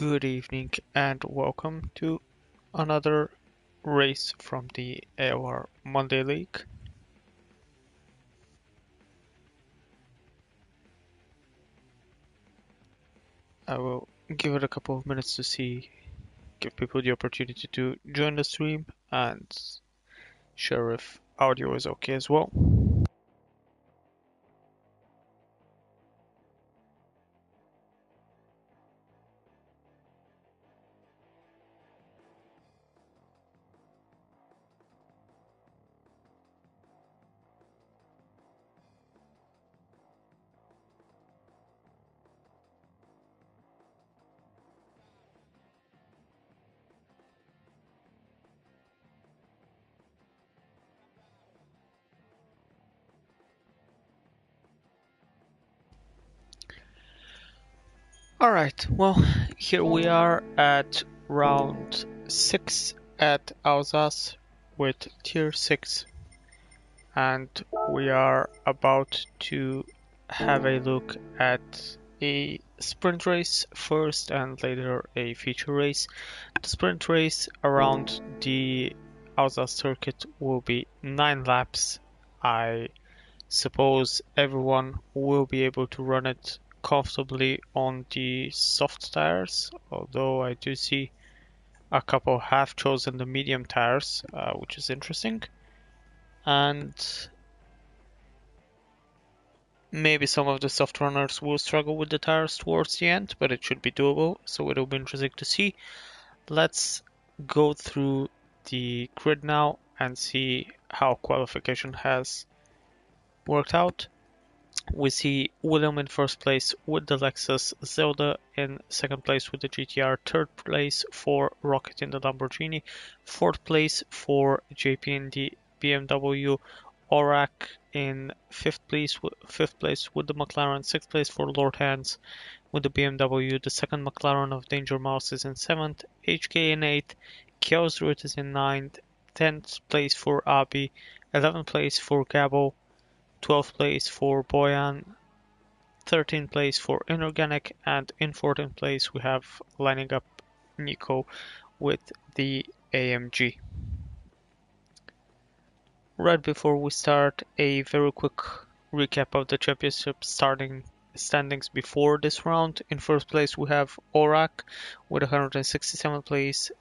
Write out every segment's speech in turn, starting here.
Good evening and welcome to another race from the ALR Monday League. I will give it a couple of minutes to give people the opportunity to join the stream and share if audio is okay as well. Alright, well, here we are at round 6 at Alsace with tier 6, and we are about to have a look at a sprint race first and later a feature race. The sprint race around the Alsace circuit will be 9 laps. I suppose everyone will be able to run it comfortably on the soft tires, although I do see a couple have chosen the medium tires, which is interesting. And maybe some of the soft runners will struggle with the tires towards the end, but it should be doable, so it'll be interesting to see. Let's go through the grid now and see how qualification has worked out. We see William in first place with the Lexus, Zelda in second place with the GTR, third place for Rocket in the Lamborghini, fourth place for JP in the BMW, Aurak in fifth place with the McLaren, sixth place for Lord Hans with the BMW, the second McLaren of Danger Mouse is in seventh, HK in eighth, Chaos Root is in ninth, 10th place for Abi, 11th place for Gabo, 12th place for Boyan, 13th place for Inorganic, and in 14th place we have lining up Nico with the AMG. Right before we start, a very quick recap of the championship standings before this round. In first place we have Aurak with 167 place.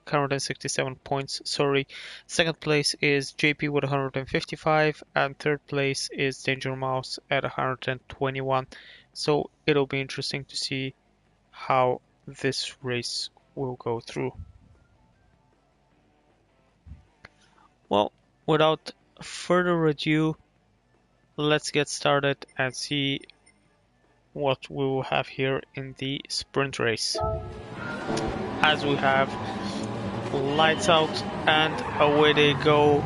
167 points, sorry. Second place is JP with 155 and third place is Danger Mouse at 121. So it'll be interesting to see how this race will go through. Well, without further ado, let's get started and see what we will have here in the sprint race. As we have lights out and away they go.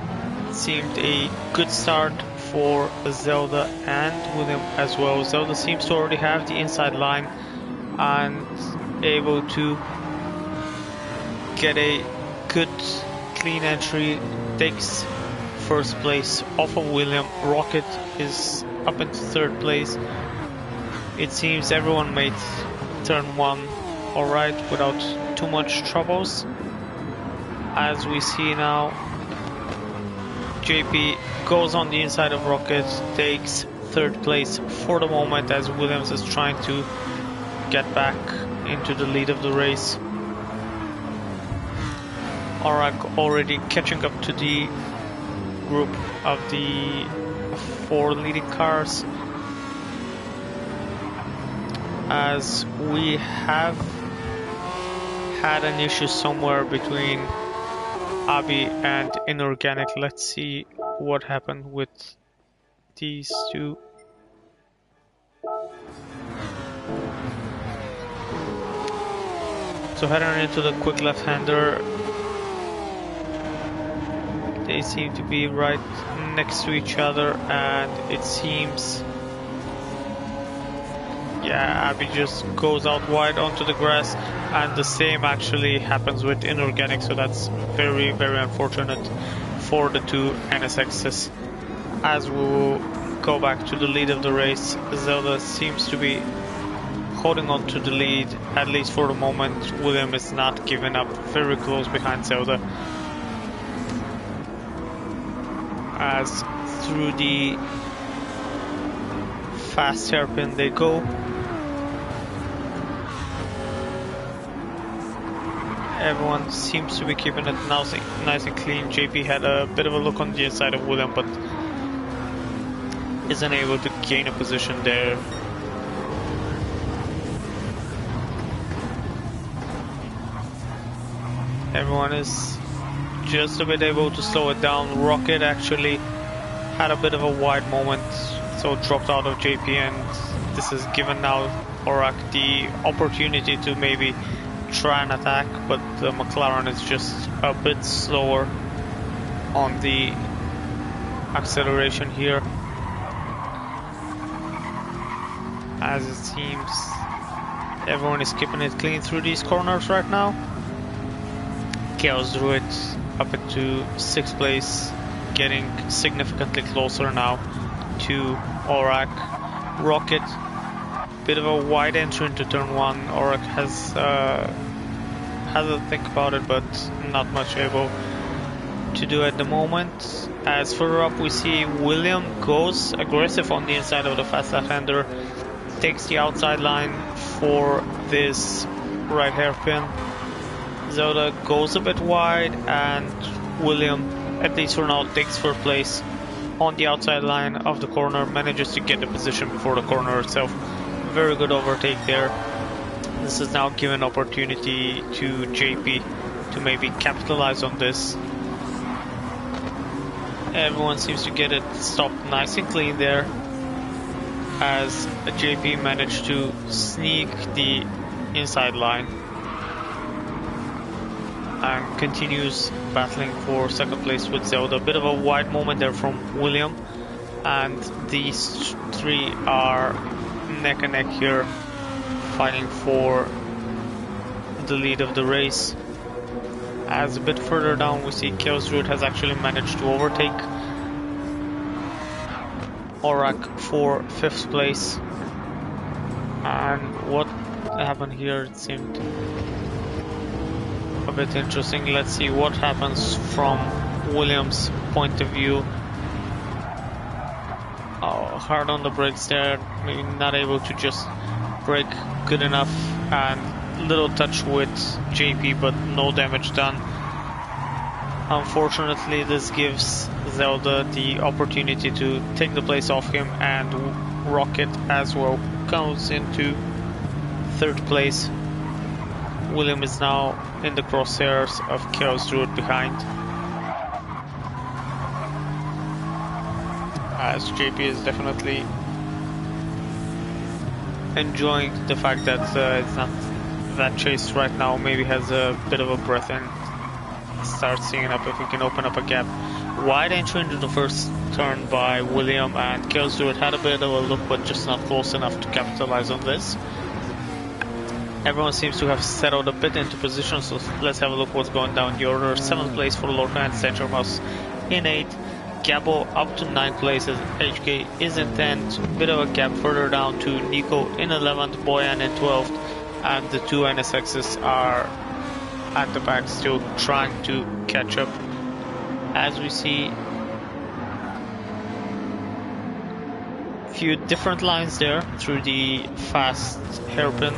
Seemed a good start for Zelda and William as well. Zelda seems to already have the inside line and able to get a good clean entry. Takes first place off of William. Rocket is up into third place. It seems everyone made turn one alright without too much troubles. As we see now, JP goes on the inside of Rocket, takes third place for the moment as Williams is trying to get back into the lead of the race. Aurak already catching up to the group of the 4 leading cars, as we have had an issue somewhere between Abi and Inorganic. Let's see what happened with these two. So heading into the quick left-hander, they seem to be right next to each other, and it seems, yeah, Abi just goes out wide onto the grass, and the same actually happens with Inorganic, so that's very, very unfortunate for the two NSXs. As we will go back to the lead of the race, Zelda seems to be holding on to the lead, at least for the moment. William is not giving up, very close behind Zelda. As through the fast hairpin they go. Everyone seems to be keeping it nice and clean. JP had a bit of a look on the inside of William, but isn't able to gain a position there. Everyone is just a bit able to slow it down. Rocket actually had a bit of a wide moment, so dropped out of JP, and this has given now Orak the opportunity to maybe try and attack, but the McLaren is just a bit slower on the acceleration here. As it seems, everyone is keeping it clean through these corners right now. Chaos Druid up into 6th place, getting significantly closer now to Orak. Rocket, bit of a wide entry into turn 1. Orak has a think about it, but not much able to do at the moment. As further up we see William goes aggressive on the inside of the fast left-hander, takes the outside line for this right hairpin. Zelda goes a bit wide, and William, at least for now, takes 4th place on the outside line of the corner, manages to get the position before the corner itself. Very good overtake there. This is now given opportunity to JP to maybe capitalize on this. Everyone seems to get it stopped nice and clean there, as JP managed to sneak the inside line and continues battling for 2nd place with Zelda. A bit of a wide moment there from William, and these 3 are neck and neck here, fighting for the lead of the race. As a bit further down we see Chaos Druid has actually managed to overtake Orak for 5th place. And what happened here, it seemed a bit interesting. Let's see what happens from Williams' point of view. Oh, hard on the brakes there, maybe not able to just brake good enough, and little touch with JP, but no damage done. Unfortunately, this gives Zelda the opportunity to take the place off him, and Rocket as well comes into 3rd place. William is now in the crosshairs of Chaos Druid behind, as JP is definitely enjoying the fact that it's not that chased right now. Maybe has a bit of a breath and starts seeing up if we can open up a gap. Wide entry into the 1st turn by William, and Chaos Druid had a bit of a look, but just not close enough to capitalize on this. Everyone seems to have settled a bit into position, so let's have a look what's going down the order. 7th place for Lorca and Central Mouse in 8th. Gabo up to 9th places. HK is in 10th. Bit of a gap further down to Nico in 11th, Boyan in 12th, and the 2 NSXs are at the back still trying to catch up. As we see a few different lines there through the fast hairpin.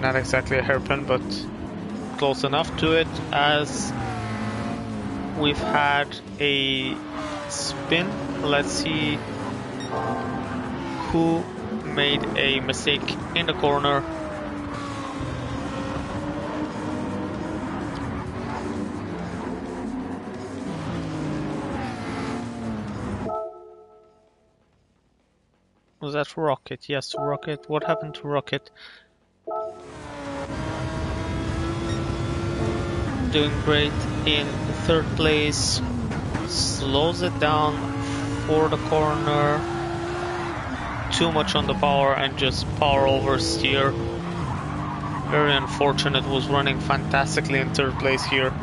Not exactly a hairpin, but close enough to it, as we've had a spin. Let's see who made a mistake in the corner. Was that Rocket? Yes, Rocket. What happened to Rocket? Doing great in 3rd place, slows it down for the corner, too much on the power and just power over steer. Very unfortunate, was running fantastically in 3rd place here.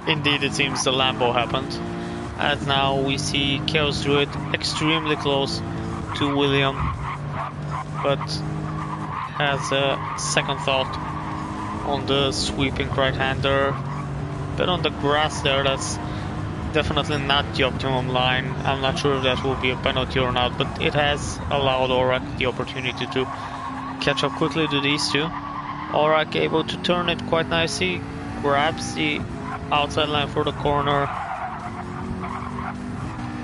Indeed, it seems the Lambo happened. As now we see Chaos Druid extremely close to William, but has a second thought on the sweeping right-hander. Bit on the grass there, that's definitely not the optimum line. I'm not sure if that will be a penalty or not, but it has allowed Aurak the opportunity to catch up quickly to these two. Aurak able to turn it quite nicely, grabs the outside line for the corner,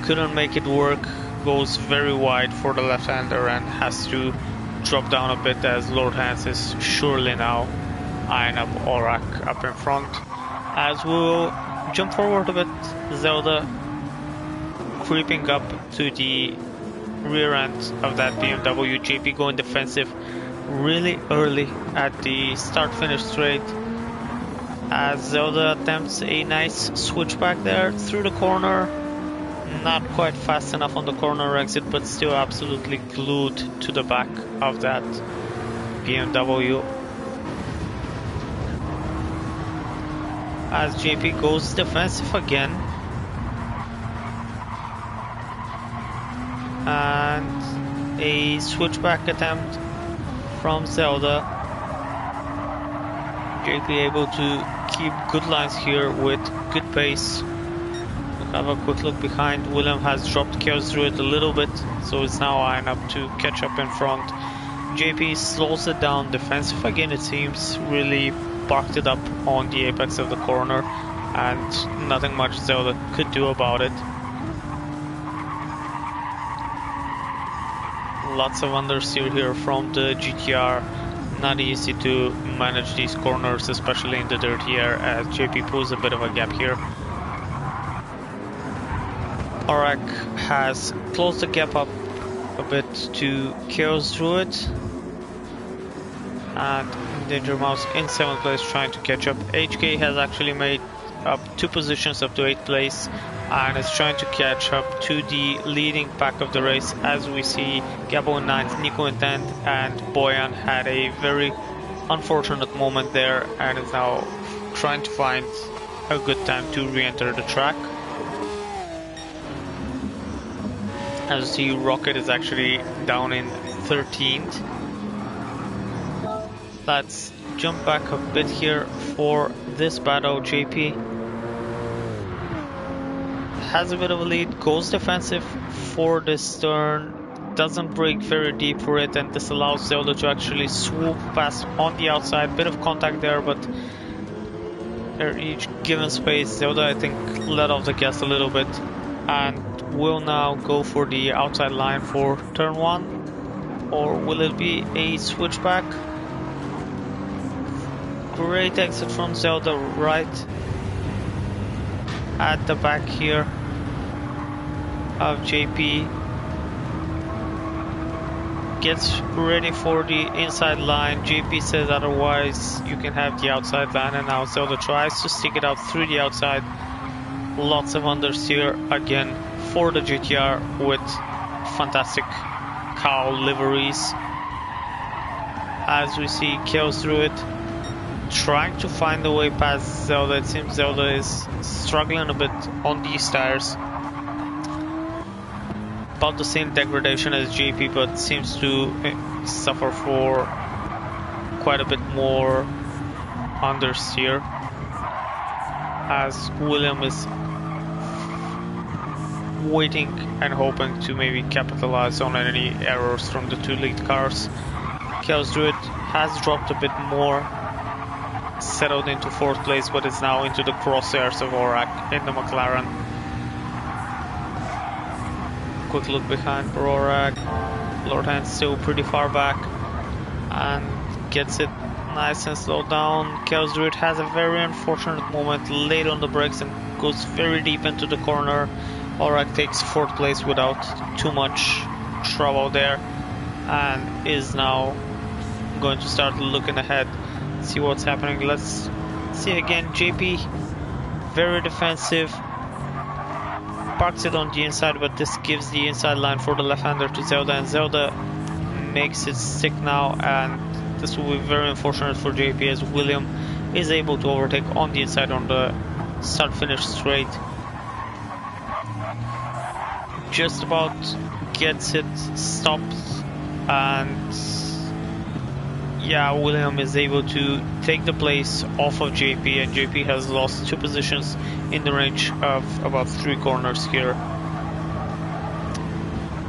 couldn't make it work, goes very wide for the left-hander and has to drop down a bit as Lord Hans is surely now eyeing up Aurak up in front. As we'll jump forward a bit, Zelda creeping up to the rear end of that BMW, JP going defensive really early at the start-finish straight as Zelda attempts a nice switchback there through the corner. Not quite fast enough on the corner exit, but still absolutely glued to the back of that BMW. As JP goes defensive again. And a switchback attempt from Zelda. JP able to keep good lines here with good pace. We'll have a quick look behind. William has dropped Chaos Druid a little bit, so it's now eyeing up to catch up in front. JP slows it down, defensive again it seems, really parked it up on the apex of the corner, and nothing much Zelda could do about it. Lots of understeer here from the GTR. Not easy to manage these corners, especially in the dirty air, as JP pulls a bit of a gap here. Aurak has closed the gap up a bit to Chaos Druid. And Danger Mouse in 7th place trying to catch up. HK has actually made up 2 positions up to 8th place and is trying to catch up to the leading pack of the race. As we see, Gabo in 9th, Nico in 10th, and Boyan had a very unfortunate moment there and is now trying to find a good time to re-enter the track. As you see, Rocket is actually down in 13th. Let's jump back a bit here for this battle. JP has a bit of a lead, goes defensive for this turn, doesn't break very deep for it, and this allows Zelda to actually swoop past on the outside. Bit of contact there, but at each given space, Zelda I think let off the gas a little bit and will now go for the outside line for turn 1, or will it be a switchback? Great exit from Zelda right at the back here of JP. Gets ready for the inside line. JP says otherwise you can have the outside line, and now Zelda tries to stick it out through the outside. Lots of understeer again for the GTR with fantastic cow liveries. As we see Chaos Druid trying to find a way past Zelda. It seems Zelda is struggling a bit on these tires. About the same degradation as JP, but seems to suffer for quite a bit more understeer, as William is waiting and hoping to maybe capitalize on any errors from the 2 lead cars. Chaos Druid has dropped a bit more, settled into 4th place, but is now into the crosshairs of Aurak in the McLaren. Quick look behind for Aurak. Lord Hans still pretty far back and gets it nice and slowed down. Chaos Druid has a very unfortunate moment late on the brakes and goes very deep into the corner. Aurak takes 4th place without too much trouble there and is now going to start looking ahead, see what's happening. Let's see again. JP very defensive, parks it on the inside, but this gives the inside line for the left-hander to Zelda, and Zelda makes it stick now, and this will be very unfortunate for JP as William is able to overtake on the inside on the start-finish straight. just about gets it stopped, and yeah, William is able to take the place off of JP, and JP has lost 2 positions in the range of about 3 corners here.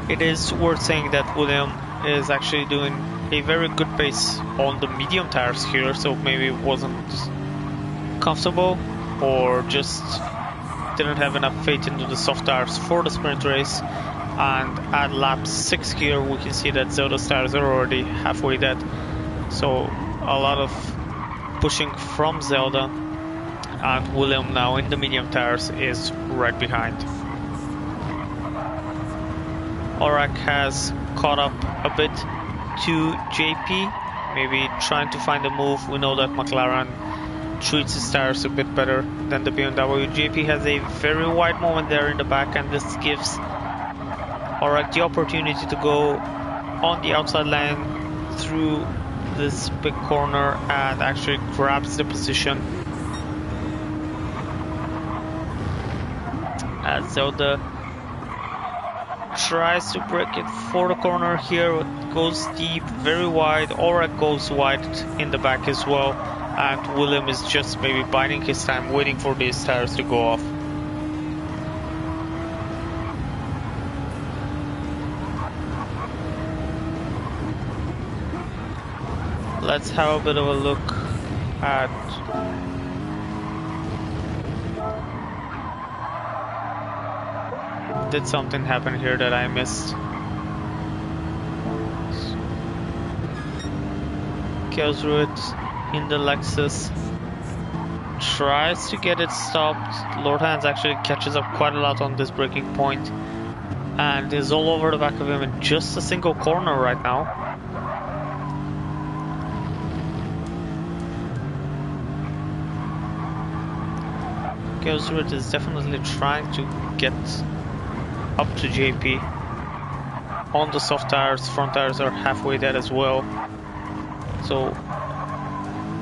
It is worth saying that William is actually doing a very good pace on the medium tires here, so maybe it wasn't comfortable or just didn't have enough faith into the soft tires for the sprint race. And at lap 6 here we can see that Zelda's tires are already halfway dead, so a lot of pushing from Zelda, and William now in the medium tires is right behind. Aurak has caught up a bit to JP, maybe trying to find a move. We know that McLaren treats his tires a bit better than the BMW. JP has a very wide moment there in the back, and this gives Aurak the opportunity to go on the outside lane through this big corner and actually grabs the position. As Zelda tries to break it for the corner here, it goes deep, very wide. Aurak goes wide in the back as well, and William is just maybe biding his time, waiting for these tires to go off. Let's have a bit of a look at did something happen here that I missed? Goes through it in the Lexus, tries to get it stopped. Lord Hans actually catches up quite a lot on this braking point and is all over the back of him in just a single corner right now. Goes through it is definitely trying to get up to JP. On the soft tires, front tires are halfway dead as well. So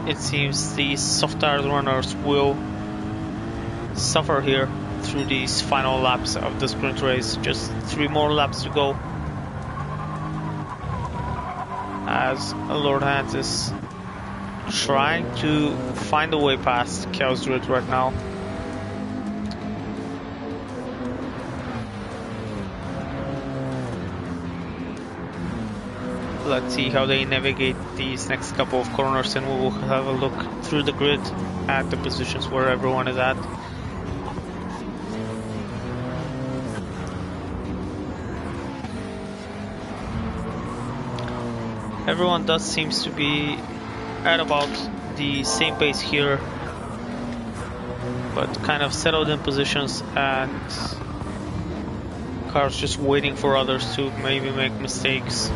it seems these soft tire runners will suffer here through these final laps of the sprint race. Just 3 more laps to go, as Lord Hans is trying to find a way past Chaos Druid right now. Let's see how they navigate these next couple of corners, and we will have a look through the grid at the positions where everyone is at. Everyone does seems to be at about the same pace here, but kind of settled in positions, and cars just waiting for others to maybe make mistakes.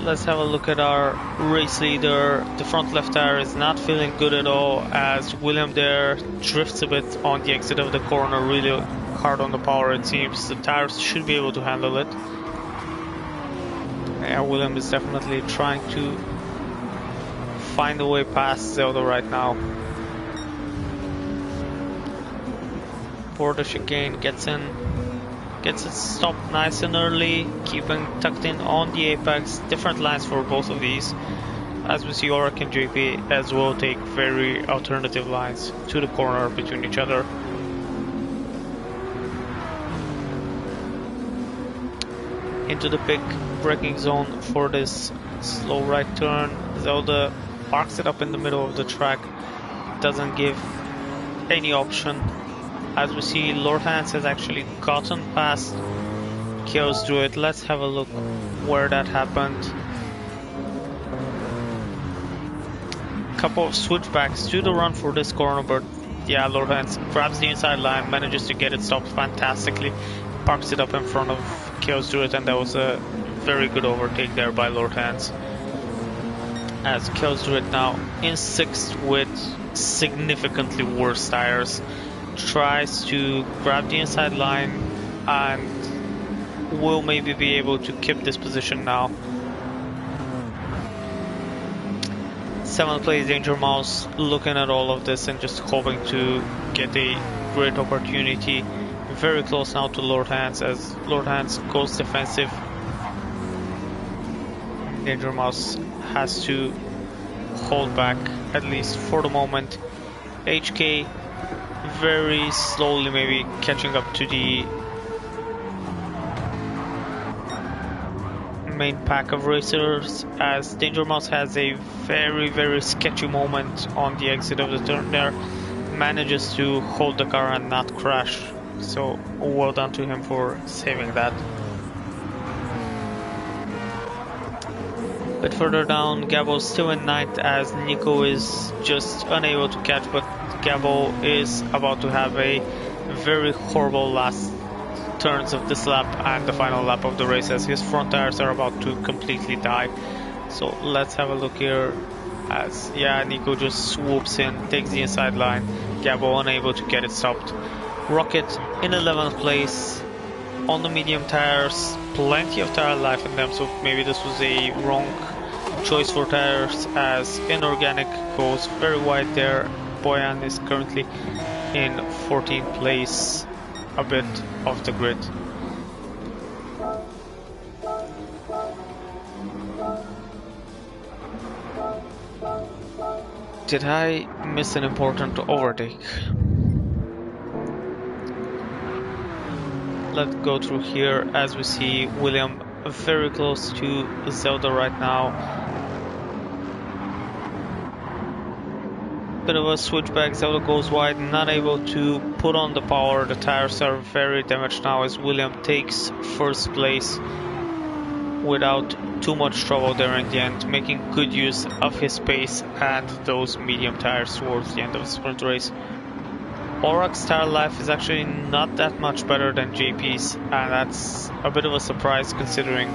Let's have a look at our race leader. The front left tire is not feeling good at all, as William there drifts a bit on the exit of the corner, really hard on the power it seems. The tires should be able to handle it. Yeah, William is definitely trying to find a way past Zelda right now. For the chicane, gets it stopped nice and early, keeping tucked in on the apex. Different lines for both of these. As we see, Aurak and JP as well take very alternative lines to the corner between each other. Into the big braking zone for this slow right turn. Zelda parks it up in the middle of the track, doesn't give any option. As we see, Lord Hans has actually gotten past Chaos Druid. Let's have a look where that happened. Couple of switchbacks to the run for this corner, but yeah, Lord Hans grabs the inside line, manages to get it stopped fantastically, parks it up in front of Chaos Druid, and that was a very good overtake there by Lord Hans. As Chaos Druid now in 6th with significantly worse tires, tries to grab the inside line and will maybe be able to keep this position now. 7th place Danger Mouse looking at all of this and just hoping to get a great opportunity. very close now to Lord Hans as Lord Hans goes defensive. Danger Mouse has to hold back, at least for the moment. HK very slowly maybe catching up to the main pack of racers as Danger Mouse has a very sketchy moment on the exit of the turn there. Manages to hold the car and not crash, so well done to him for saving that. A bit further down, Gabo's still in ninth as Nico is just unable to catch, but Gabo is about to have a very horrible last turns of this lap and the final lap of the race as his front tires are about to completely die. So let's have a look here as Nico just swoops in, takes the inside line, Gabo unable to get it stopped. Rocket in 11th place on the medium tires, plenty of tire life in them, so maybe this was a wrong choice for tires as Inorganic goes very wide there. Boyan is currently in 14th place, a bit off the grid. Did I miss an important overtake? Let's go through here as we see William very close to Zelda right now. Bit of a switchback, Zelda goes wide, not able to put on the power. The tires are very damaged now as William takes first place without too much trouble there in the end, making good use of his pace and those medium tires towards the end of the sprint race. Auroch's tire life is actually not that much better than JP's, and that's a bit of a surprise considering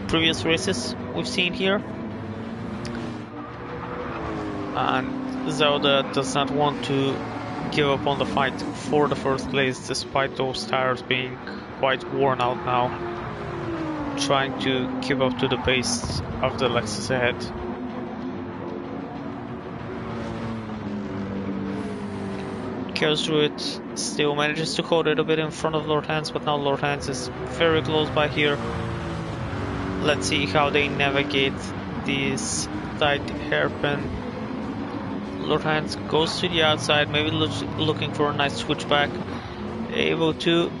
previous races we've seen here. And Zelda does not want to give up on the fight for the first place despite those tires being quite worn out now, trying to keep up to the pace of the Lexus ahead. Chaos Druid still manages to hold it a bit in front of Lord Hans, but now Lord Hans is very close by here. Let's see how they navigate this tight hairpin. Lord Hans goes to the outside, maybe looking for a nice switchback. Able to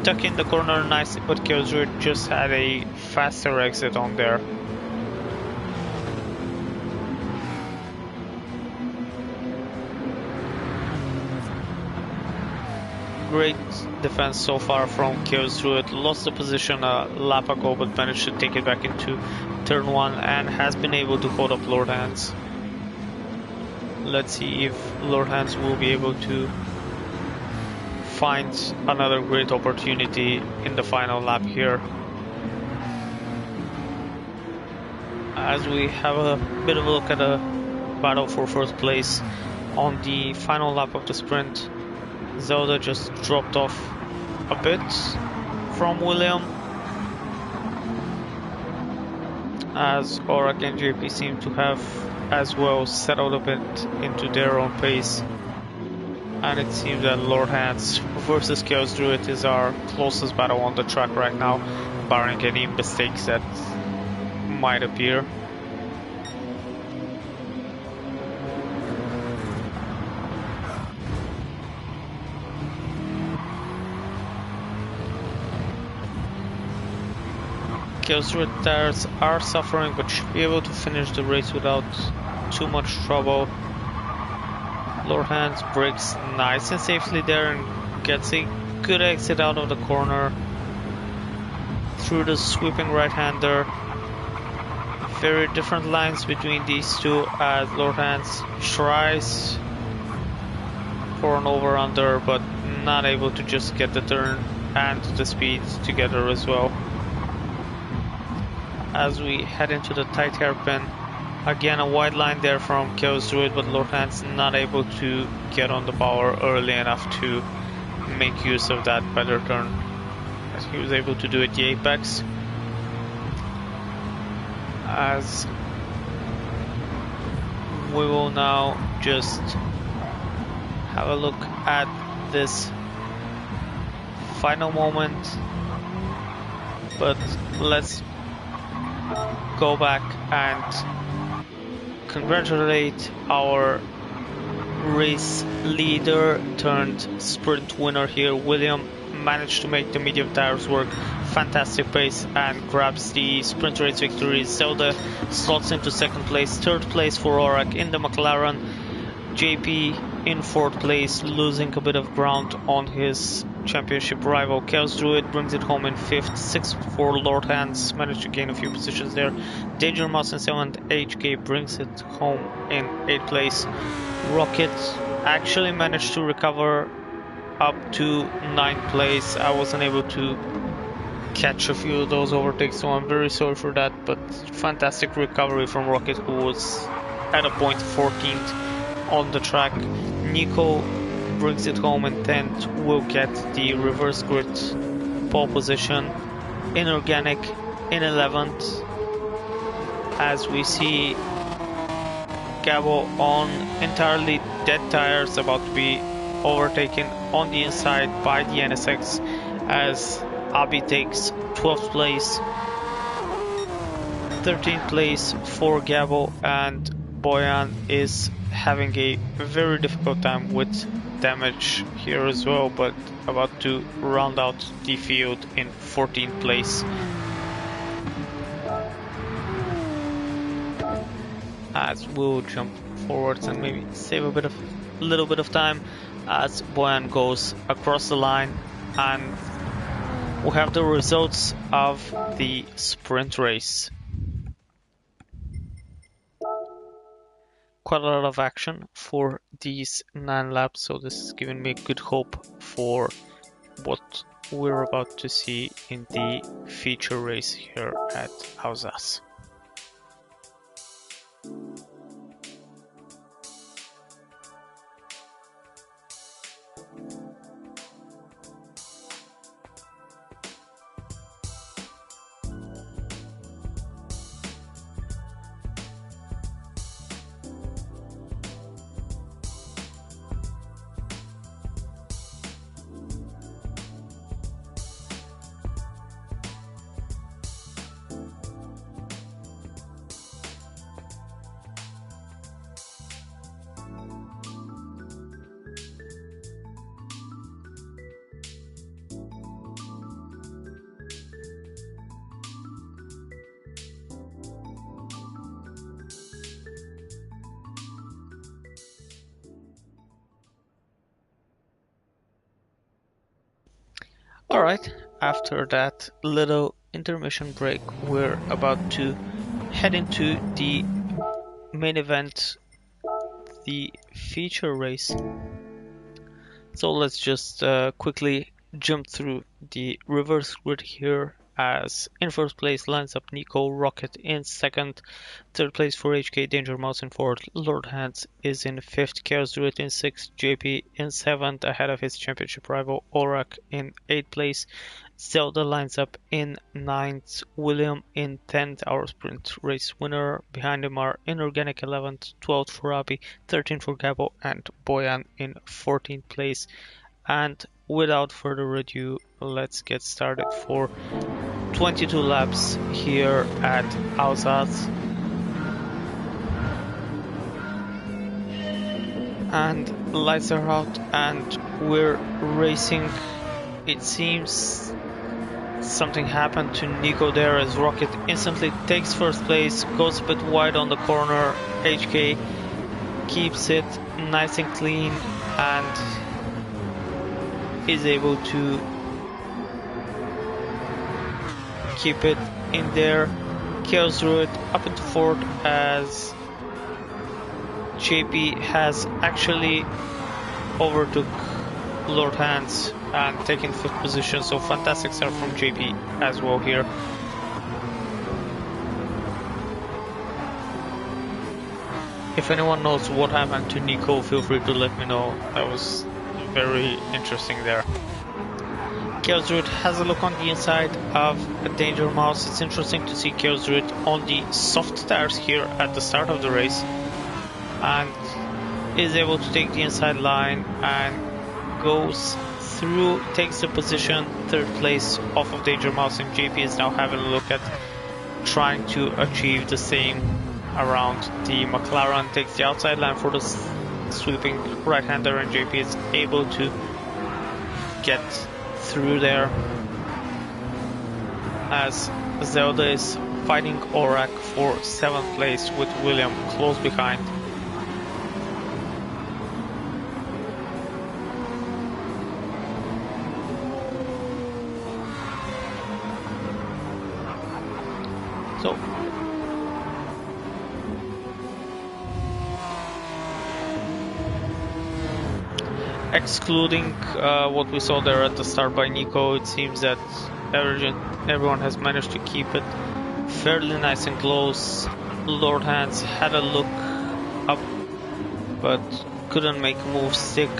tuck in the corner nicely, but Chaos Druid just had a faster exit on there. Great defense so far from Chaos Druid. Lost the position a lap ago, but managed to take it back into turn 1 and has been able to hold up Lord Hans. Let's see if Lord Hans will be able to find another great opportunity in the final lap here. As we have a bit of a look at a battle for first place on the final lap of the sprint, Zelda just dropped off a bit from William as Auroch and JP seem to have as well settled a bit into their own pace, and it seems that Lord Hans versus Chaos Druid is our closest battle on the track right now, barring any mistakes that might appear. Chaos Druid tires are suffering, but should be able to finish the race without too much trouble. Lord Hans brakes nice and safely there and gets a good exit out of the corner through the sweeping right-hander. Very different lines between these two as Lord Hans tries for an over-under, but not able to just get the turn and the speed together as well. As we head into the tight hairpin, again a wide line there from Chaos Druid, but Lord Hans not able to get on the power early enough to make use of that better turn as he was able to do at the apex. As we will now just have a look at this final moment, but let's go back and congratulate our race leader turned sprint winner here. William managed to make the medium tires work, fantastic pace, and grabs the sprint race victory. Zelda slots into second place, third place for Orak in the McLaren. JP in fourth place, losing a bit of ground on his championship rival. Chaos Druid brings it home in fifth, sixth for Lord Hands, managed to gain a few positions there. Danger Mouse in seventh, HK brings it home in eighth place. Rocket actually managed to recover up to ninth place. I wasn't able to catch a few of those overtakes, so I'm very sorry for that, but fantastic recovery from Rocket, who was at a point 14th on the track. Nico brings it home in 10th, will get the reverse grid pole position. Inorganic in 11th, as we see Gabo on entirely dead tires, about to be overtaken on the inside by the NSX, as Abi takes 12th place. 13th place for Gabo, and Boyan is having a very difficult time with damage here as well, but about to round out the field in 14th place. As we'll jump forwards and maybe save a little bit of time as Boyan goes across the line, and we have the results of the sprint race. Quite a lot of action for these 9 laps, so this is giving me good hope for what we're about to see in the feature race here at Alsace. Alright, after that little intermission break, we're about to head into the main event, the feature race. So let's just quickly jump through the reverse grid here, as in first place lines up Nico, Rocket in second, third place for HK, Danger Mouse in fourth, Lord Hands is in fifth, Chaos Druid in sixth, JP in seventh, ahead of his championship rival Orak in eighth place, Zelda lines up in ninth, William in 10th, our sprint race winner. Behind him are Inorganic 11th, 12th for Abi, 13th for Gabo, and Boyan in 14th place. And without further ado, let's get started for 22 laps here at Alsace. And lights are out and we're racing. It seems something happened to Nico there, as Rocket instantly takes first place, goes a bit wide on the corner. HK keeps it nice and clean and is able to keep it in there. Chaos Druid up into fourth, as JP has actually overtook Lord Hands and taken fifth position, so fantastic start from JP as well here. If anyone knows what happened to Nico, feel free to let me know. That was very interesting there. Chaos Druid has a look on the inside of a Danger Mouse. It's interesting to see Chaos Druid on the soft tires here at the start of the race, and is able to take the inside line and goes through, takes the position, third place off of Danger Mouse, and JP is now having a look at trying to achieve the same around the McLaren. Takes the outside line for the sweeping right-hander, and JP is able to get through there as Zelda is fighting Aurak for 7th place with William close behind. So excluding what we saw there at the start by Nico, it seems that everyone has managed to keep it fairly nice and close. Lord Hans had a look up but couldn't make a move stick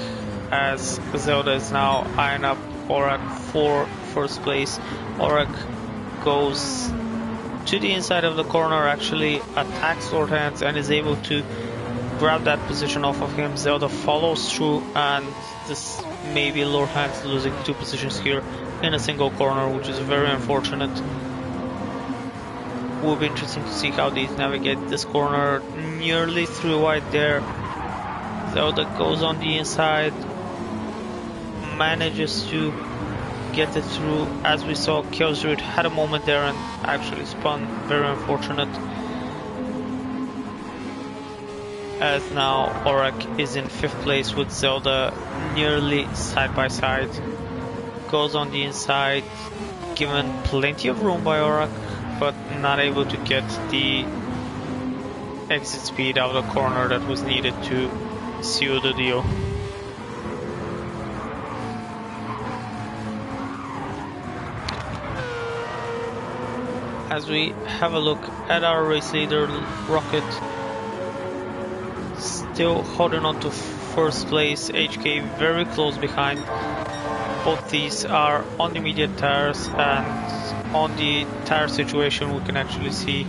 as Zelda is now eyeing up Aurak for first place. Aurak goes to the inside of the corner, actually attacks Lord Hans and is able to grab that position off of him. Zelda follows through, and this may be Lord Hans losing 2 positions here in a single corner, which is very unfortunate. Will be interesting to see how these navigate this corner. Nearly through wide there. Zelda goes on the inside, manages to get it through. As we saw, Kjellsrud had a moment there and actually spun. Very unfortunate. As now Aurak is in 5th place with Zelda nearly side by side. Goes on the inside, given plenty of room by Aurak, but not able to get the exit speed out of the corner that was needed to seal the deal. As we have a look at our race leader, Rocket, still holding on to first place, HK very close behind. Both these are on the medium tires, and on the tire situation we can actually see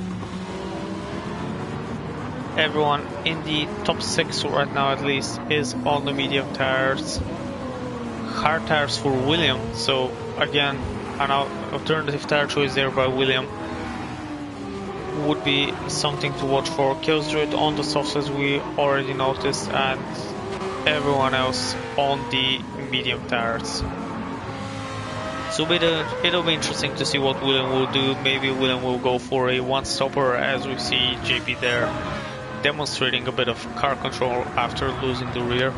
everyone in the top 6 right now at least is on the medium tires. Hard tires for William, so again an alternative tire choice there by William would be something to watch for. Kjellsrud on the softs as we already noticed, and everyone else on the medium tires. So it'll be interesting to see what William will do. Maybe William will go for a one-stopper, as we see JP there demonstrating a bit of car control after losing the rear.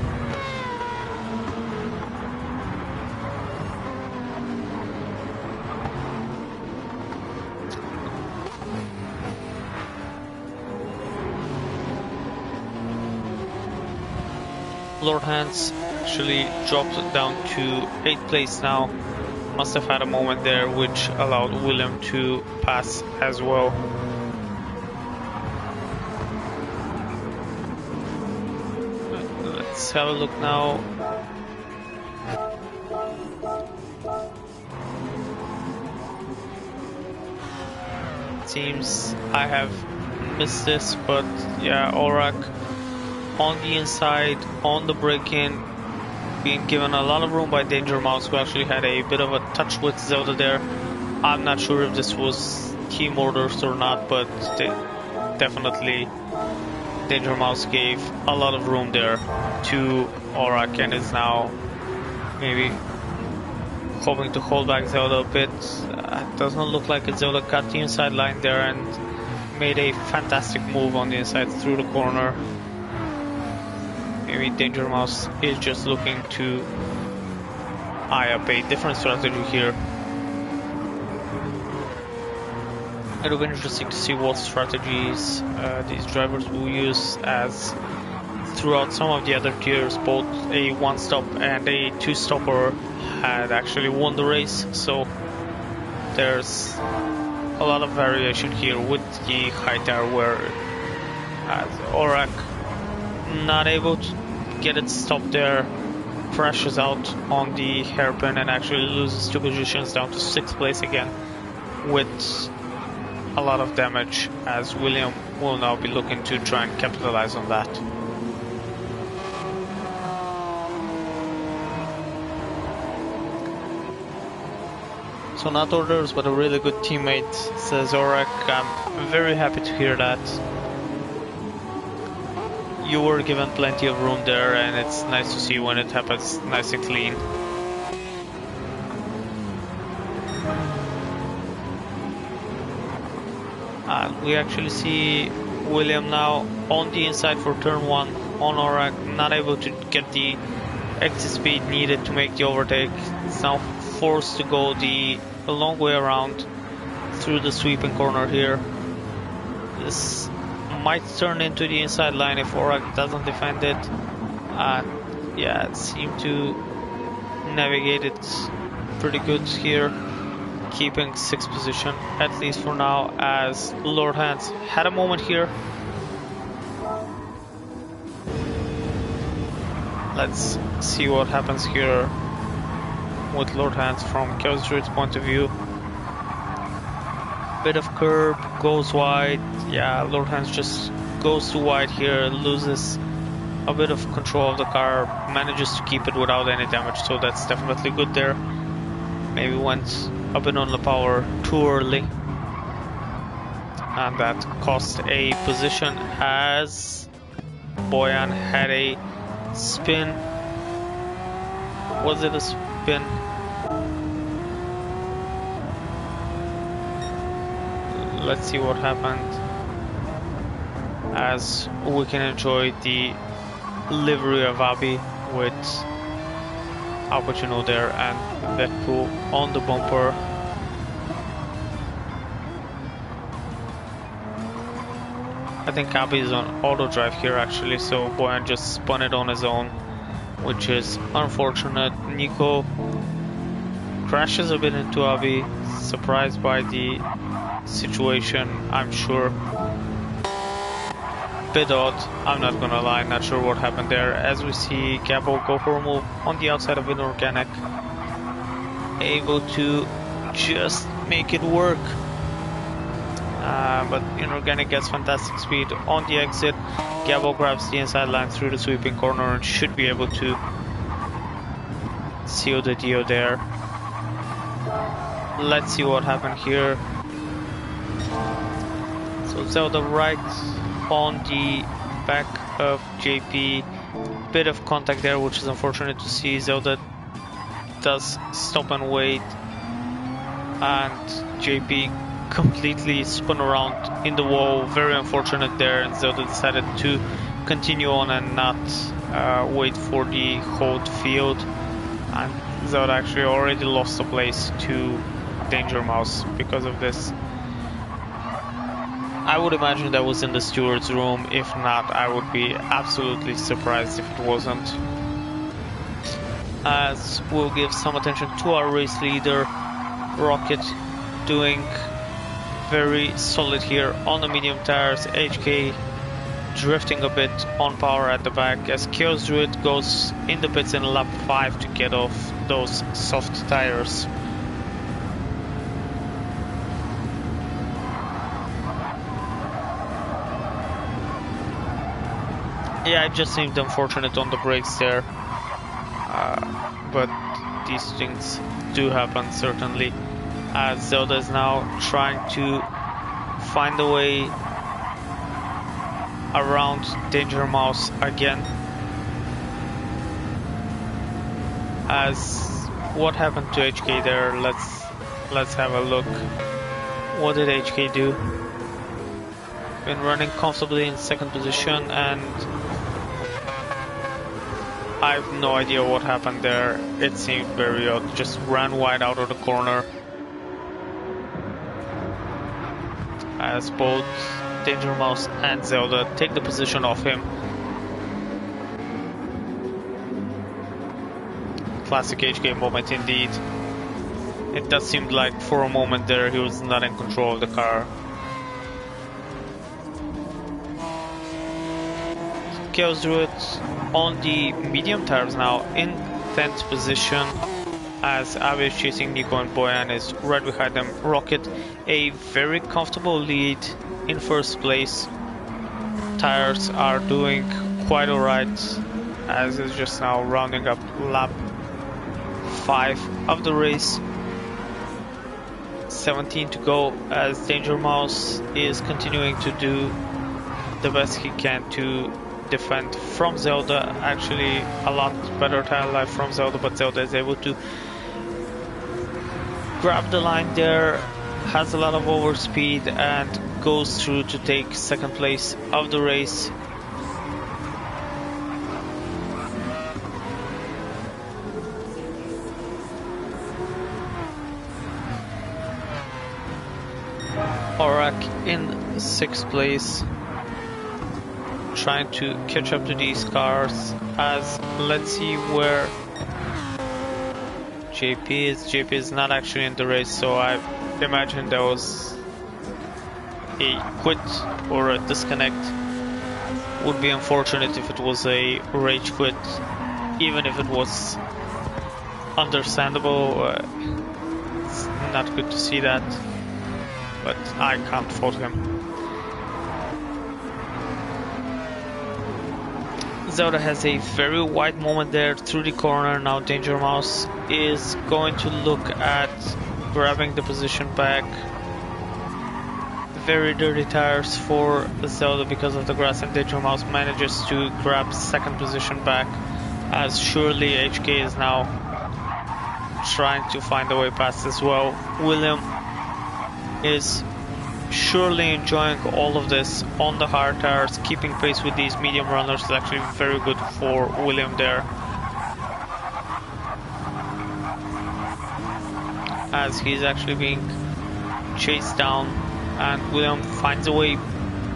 Lord Hans actually dropped down to 8th place now. Must have had a moment there which allowed William to pass as well. Let's have a look now. It seems I have missed this, but yeah, Aurak on the inside, on the break-in, being given a lot of room by Danger Mouse, who actually had a bit of a touch with Zelda there. I'm not sure if this was team orders or not, but definitely Danger Mouse gave a lot of room there to Aurak and is now maybe hoping to hold back Zelda a bit. It does not look like it. Zelda got the inside line there and made a fantastic move on the inside through the corner. Maybe Danger Mouse is just looking to eye up a different strategy here. It'll be interesting to see what strategies these drivers will use, as throughout some of the other tiers, both a one-stop and a two-stopper had actually won the race. So there's a lot of variation here with the high tire, where Aurak not able to get it stopped there, crashes out on the hairpin and actually loses 2 positions down to 6th place again with a lot of damage, as William will now be looking to try and capitalize on that. So not orders, but a really good teammate, says Orek. I'm very happy to hear that. You were given plenty of room there, and it's nice to see when it happens nice and clean. And we actually see William now on the inside for turn 1 on Orek, not able to get the exit speed needed to make the overtake. It's now forced to go the long way around through the sweeping corner here. This might turn into the inside line if Orek doesn't defend it. And yeah, it seemed to navigate it pretty good here, keeping 6th position, at least for now, as Lord Hans had a moment here. Let's see what happens here with Lord Hans from Chaos Druid's point of view. Bit of curb, goes wide. Yeah, Lord Hans just goes too wide here, loses a bit of control of the car, manages to keep it without any damage, so that's definitely good there. Maybe went a bit on the power too early, and that cost a position as Boyan had a spin. Was it a spin? Let's see what happened, as we can enjoy the livery of Abi with Al Pacino there and Deadpool on the bumper. I think Abi is on auto drive here actually, so Boyan just spun it on his own, which is unfortunate. Nico crashes a bit into Abi, surprised by the situation, I'm sure. Bit odd, I'm not gonna lie, not sure what happened there. As we see Gabo go for a move on the outside of Inorganic, able to just make it work. But Inorganic gets fantastic speed on the exit. Gabo grabs the inside line through the sweeping corner and should be able to seal the deal there. Let's see what happened here. So Zelda right on the back of JP. Bit of contact there, which is unfortunate to see. Zelda does stop and wait, and JP completely spun around in the wall. Very unfortunate there, and Zelda decided to continue on and not wait for the hold field. And Zelda actually already lost the place to Danger Mouse because of this. I would imagine that was in the steward's room. If not, I would be absolutely surprised if it wasn't. As we'll give some attention to our race leader, Rocket, doing very solid here on the medium tires. HK drifting a bit on power at the back, as Chaos Druid goes in the pits in lap 5 to get off those soft tires. Yeah, it just seemed unfortunate on the brakes there, but these things do happen certainly, as Zelda is now trying to find a way around Danger Mouse again. As what happened to HK there? Let's have a look. What did HK do? Been running comfortably in 2nd position, and I have no idea what happened there. It seemed very odd. Just ran wide out of the corner, as both Danger Mouse and Zelda take the position off him. Classic HK moment indeed. It does seem like for a moment there he was not in control of the car. Chaos Druid on the medium tires now in 10th position, as Abe is chasing Nico, and Boyan is right behind them. Rocket a very comfortable lead in 1st place. Tires are doing quite alright, as is just now rounding up lap 5 of the race. 17 to go as Danger Mouse is continuing to do the best he can to defend from Zelda. Actually a lot better tire life from Zelda, but Zelda is able to grab the line there, has a lot of overspeed and goes through to take second place of the race. Orak in 6th place, trying to catch up to these cars. As let's see where JP is. JP is not actually in the race, so I imagine there was a quit or a disconnect. Would be unfortunate if it was a rage quit, even if it was understandable. It's not good to see that, but I can't fault him. Zelda has a very wide moment there through the corner. Now Danger Mouse is going to look at grabbing the position back. Very dirty tires for Zelda because of the grass, and Danger Mouse manages to grab second position back, as surely HK is now trying to find a way past as well. William is surely enjoying all of this on the hard tires. Keeping pace with these medium runners is actually very good for William there, as he's actually being chased down, and William finds a way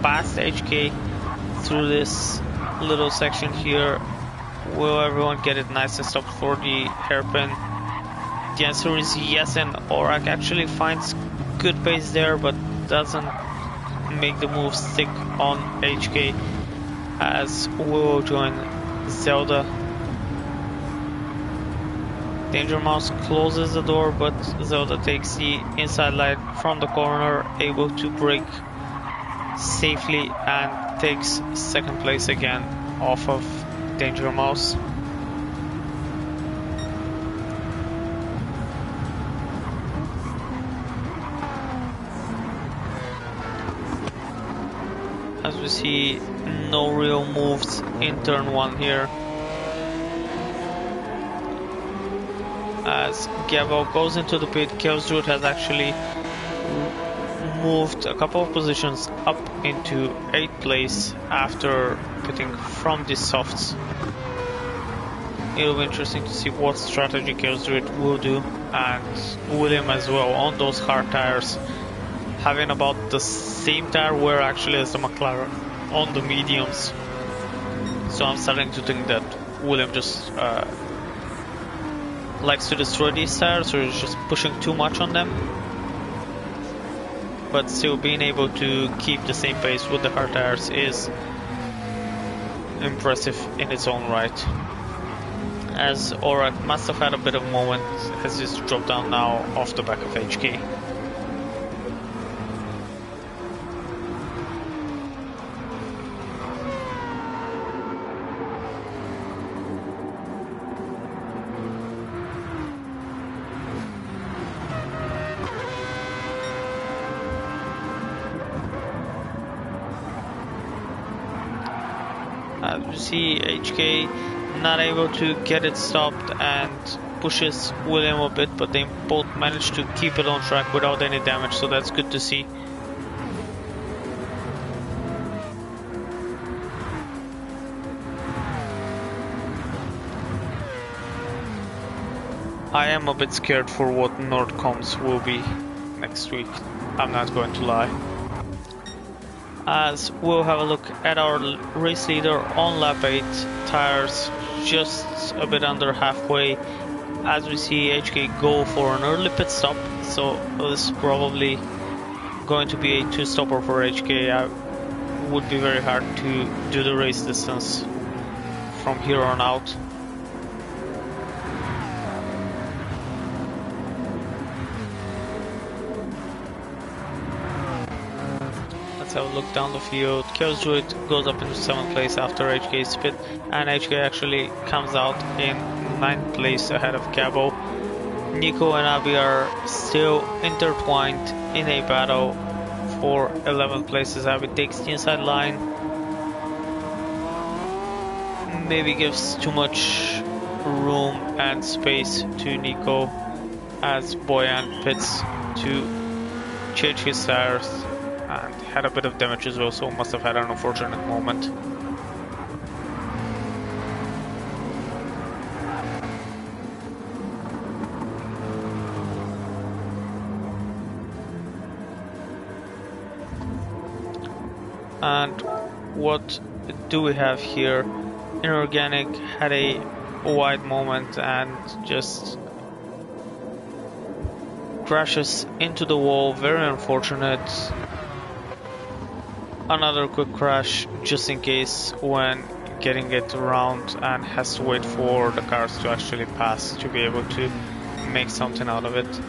past HK through this little section here. Will everyone get it nice and stopped for the hairpin? The answer is yes, and Orak actually finds good pace there, but doesn't make the move stick on HK, as we will join Zelda. Danger Mouse closes the door, but Zelda takes the inside line from the corner, able to brake safely and takes second place again off of Danger Mouse. As we see, no real moves in turn 1 here, as Gabo goes into the pit. Killsroot has actually moved a couple of positions up into 8th place after pitting from the softs. It'll be interesting to see what strategy Killsroot will do, and William as well on those hard tires, having about the same tire wear actually as the McLaren on the mediums. So I'm starting to think that William just likes to destroy these tires, or is just pushing too much on them, but still being able to keep the same pace with the hard tires is impressive in its own right. As Orak must have had a bit of a moment, as he's dropped down now off the back of HK. As we see, HK not able to get it stopped and pushes William a bit, but they both managed to keep it on track without any damage, so that's good to see. I am a bit scared for what Nordcoms will be next week, I'm not going to lie. As we'll have a look at our race leader on lap 8, tires just a bit under halfway, as we see HK go for an early pit stop, so this is probably going to be a 2-stopper for HK. It would be very hard to do the race distance from here on out. Have a look down the field. Killsroot goes up into 7th place after HK's pit, and HK actually comes out in 9th place ahead of Gabo. Nico and Abby are still intertwined in a battle for 11th places. Abby takes the inside line, maybe gives too much room and space to Nico as Boyan pits to change his tires and had a bit of damage as well, so must have had an unfortunate moment. And what do we have here? Inorganic had a wide moment and just crashes into the wall, very unfortunate. Another quick crash just in case when getting it around, and has to wait for the cars to actually pass to be able to make something out of it.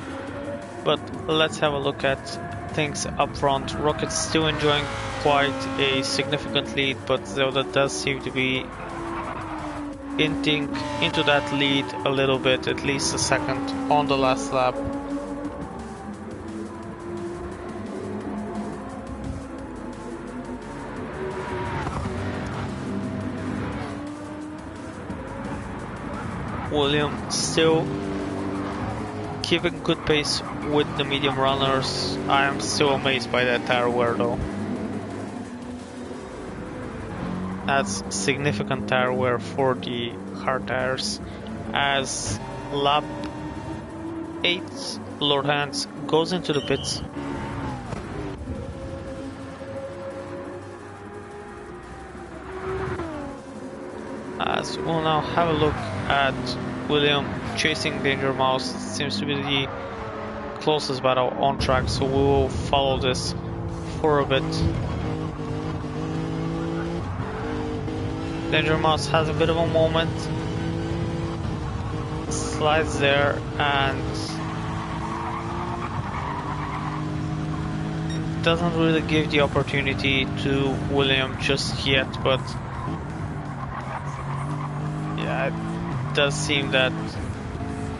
But let's have a look at things up front. Rocket's still enjoying quite a significant lead, but Zelda does seem to be hinting into that lead a little bit, at least a second on the last lap. William still keeping good pace with the medium runners. I am still amazed by that tire wear though. That's significant tire wear for the hard tires. As lap 8, Lord Hans goes into the pits. As we'll now have a look at William chasing Danger Mouse. It seems to be the closest battle on track, so we will follow this for a bit. Danger Mouse has a bit of a moment, slides there and doesn't really give the opportunity to William just yet, but yeah, it does seem that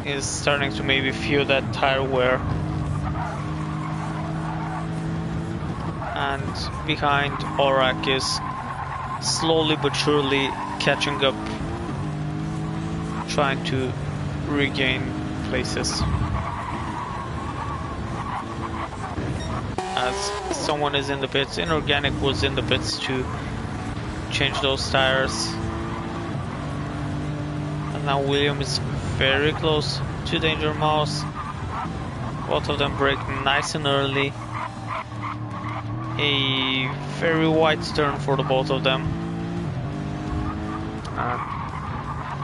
he's starting to maybe feel that tire wear. And behind, Aurak is slowly but surely catching up, trying to regain places. As someone is in the pits, Inorganic was in the pits to change those tires. And now William is very close to Danger Mouse. Both of them brake nice and early. A very wide turn for the both of them.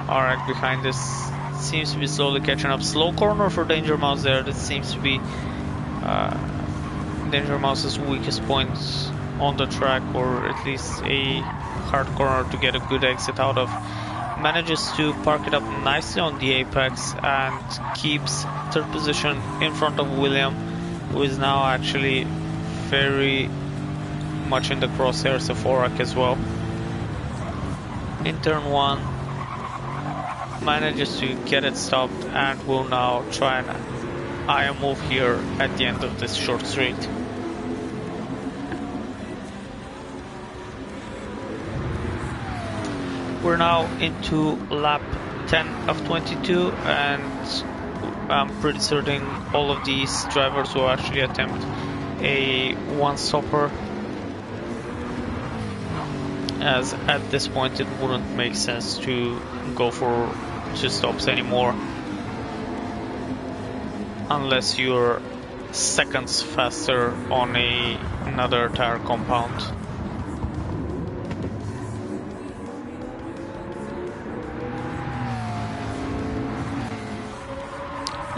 Alright, behind this seems to be slowly catching up. Slow corner for Danger Mouse there. That seems to be Danger Mouse's weakest point on the track, or at least a hard corner to get a good exit out of. Manages to park it up nicely on the apex and keeps third position in front of William, who is now actually very much in the crosshairs of Aurak as well. In turn 1, manages to get it stopped and will now try and eye a move here at the end of this short straight. We're now into lap 10 of 22, and I'm pretty certain all of these drivers will actually attempt a one-stopper, as at this point it wouldn't make sense to go for 2 stops anymore unless you're seconds faster on another tire compound.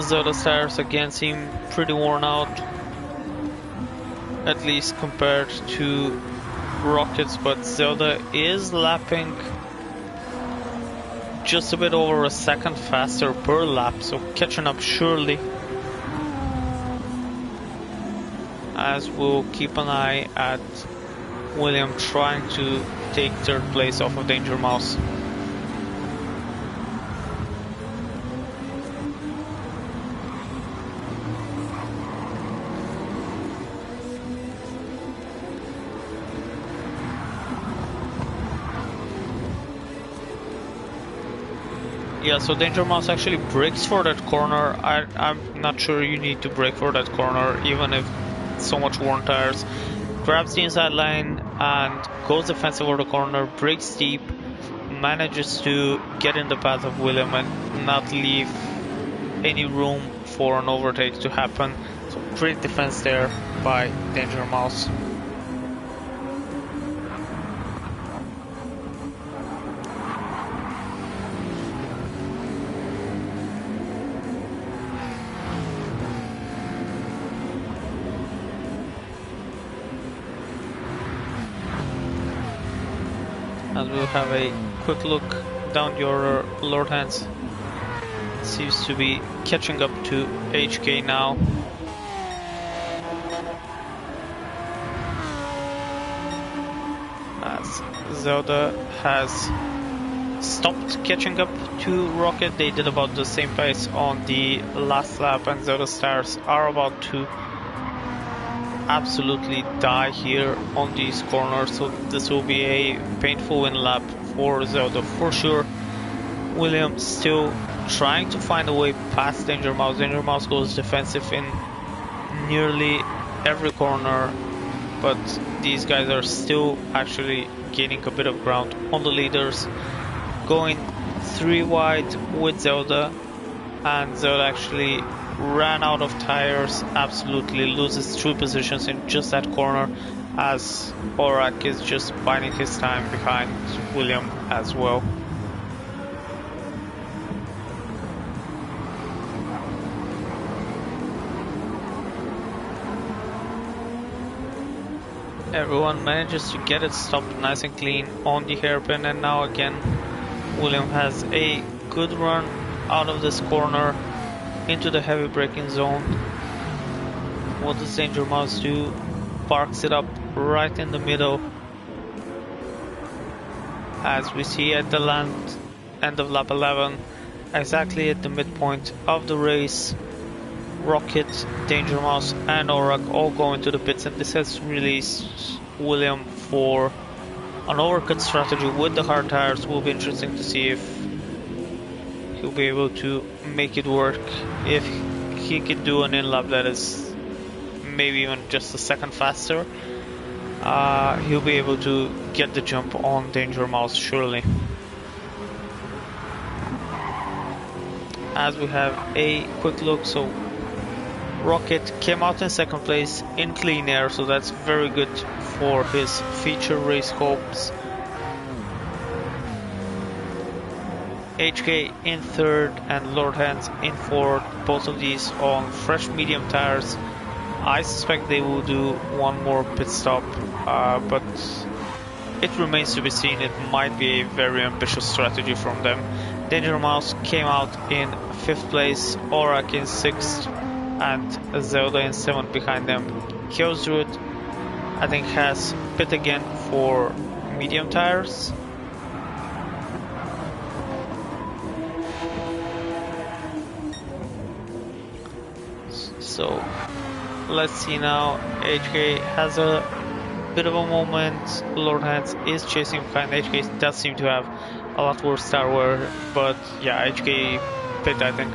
Zelda's tires again seem pretty worn out, at least compared to Rocket's, but Zelda is lapping just a bit over a second faster per lap, so catching up surely. As we'll keep an eye at William trying to take third place off of Danger Mouse. Yeah, so Danger Mouse actually breaks for that corner. I'm not sure you need to break for that corner, even if so much worn tires. Grabs the inside line and goes defensive over the corner, breaks deep, manages to get in the path of William and not leave any room for an overtake to happen. So great defense there by Danger Mouse. And we'll have a quick look down the order. Lord Hans seems to be catching up to HK now. As Zelda has stopped catching up to Rocket. They did about the same pace on the last lap, and Zelda's tires are about to absolutely die here on these corners, so this will be a painful win lap for Zelda for sure. William still trying to find a way past Danger Mouse. Danger Mouse goes defensive in nearly every corner, but these guys are still actually gaining a bit of ground on the leaders. Going 3 wide with Zelda, and Zelda actually ran out of tires, absolutely loses 3 positions in just that corner, as Aurak is just biding his time behind William as well. Everyone manages to get it stopped nice and clean on the hairpin, and now again William has a good run out of this corner into the heavy braking zone. What does Danger Mouse do? Parks it up right in the middle. As we see at the end of lap 11, exactly at the midpoint of the race, Rocket, Danger Mouse and Aurak all go into the pits, and this has released William for an overcut strategy with the hard tires. Will be interesting to see if he'll be able to make it work. If he can do an in-lap that is maybe even just a second faster, he'll be able to get the jump on Danger Mouse surely. As we have a quick look, so Rocket came out in second place in clean air, so that's very good for his feature race hopes. HK in third and Lord Hans in fourth, both of these on fresh medium tires. I suspect they will do one more pit stop, but it remains to be seen. It might be a very ambitious strategy from them. Danger Mouse came out in 5th place, Aurak in 6th, and Zelda in 7th behind them. Chaos Druid, I think, has pit again for medium tires. So let's see now. HK has a bit of a moment. Lord Hans is chasing behind. HK does seem to have a lot worse tire wear, but yeah, HK pit I think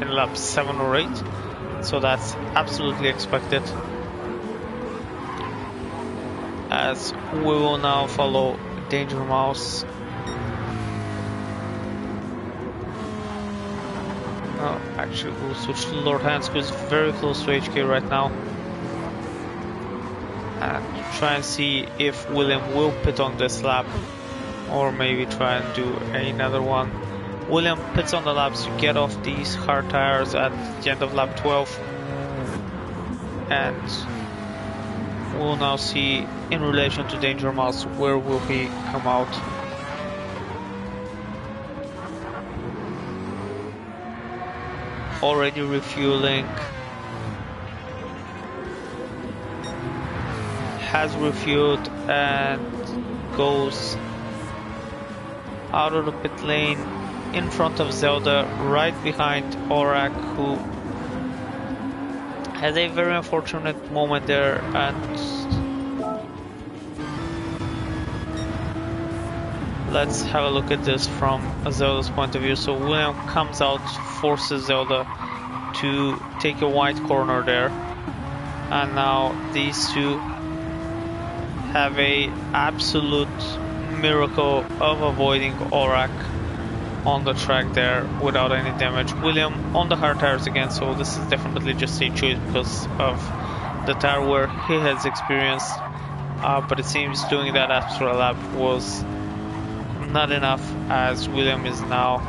in lap 7 or 8, so that's absolutely expected. As we will now follow Danger Mouse. Oh, actually we'll switch to Lord Hans, who is very close to HK right now, and try and see if William will pit on this lap, or maybe try and do another one. William pits on the laps to get off these hard tires at the end of lap 12, and we'll now see in relation to Danger Mouse where will he come out. Already refueling, has refueled and goes out of the pit lane in front of Zelda, right behind Aurak, who has a very unfortunate moment there, and let's have a look at this from Zelda's point of view. So William comes out, forces Zelda to take a wide corner there, and now these two have a absolute miracle of avoiding Aurak on the track there without any damage. William on the hard tires again, so this is definitely just a choice because of the tire wear he has experienced, but it seems doing that extra lap was not enough, as William is now,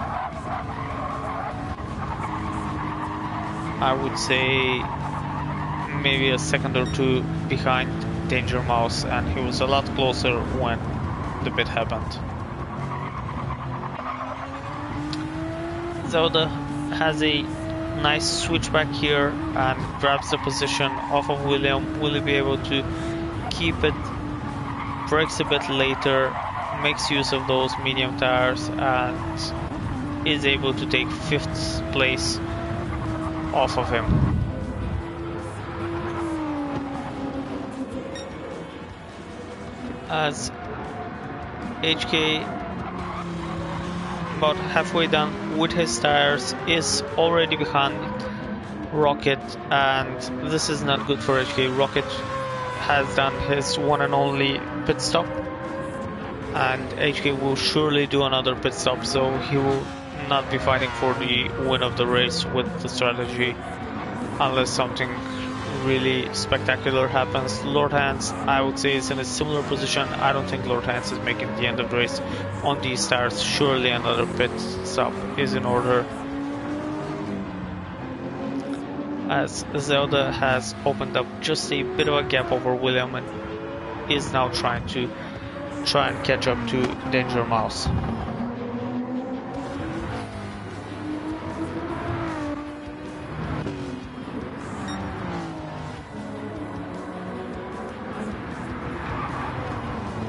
I would say, maybe a second or two behind Danger Mouse, and he was a lot closer when the pit happened. Zelda has a nice switchback here and grabs the position off of William. Will he be able to keep it? Brakes a bit later, makes use of those medium tires, and is able to take 5th place off of him. As HK, about halfway done with his tires, is already behind Rocket, and this is not good for HK. Rocket has done his one and only pit stop, and HK will surely do another pit stop, so he will not be fighting for the win of the race with the strategy unless something really spectacular happens. Lord Hans, I would say, is in a similar position. I don't think Lord Hans is making the end of the race on these tires. Surely another pit stop is in order, as Zelda has opened up just a bit of a gap over William and is now trying and catch up to Danger Mouse.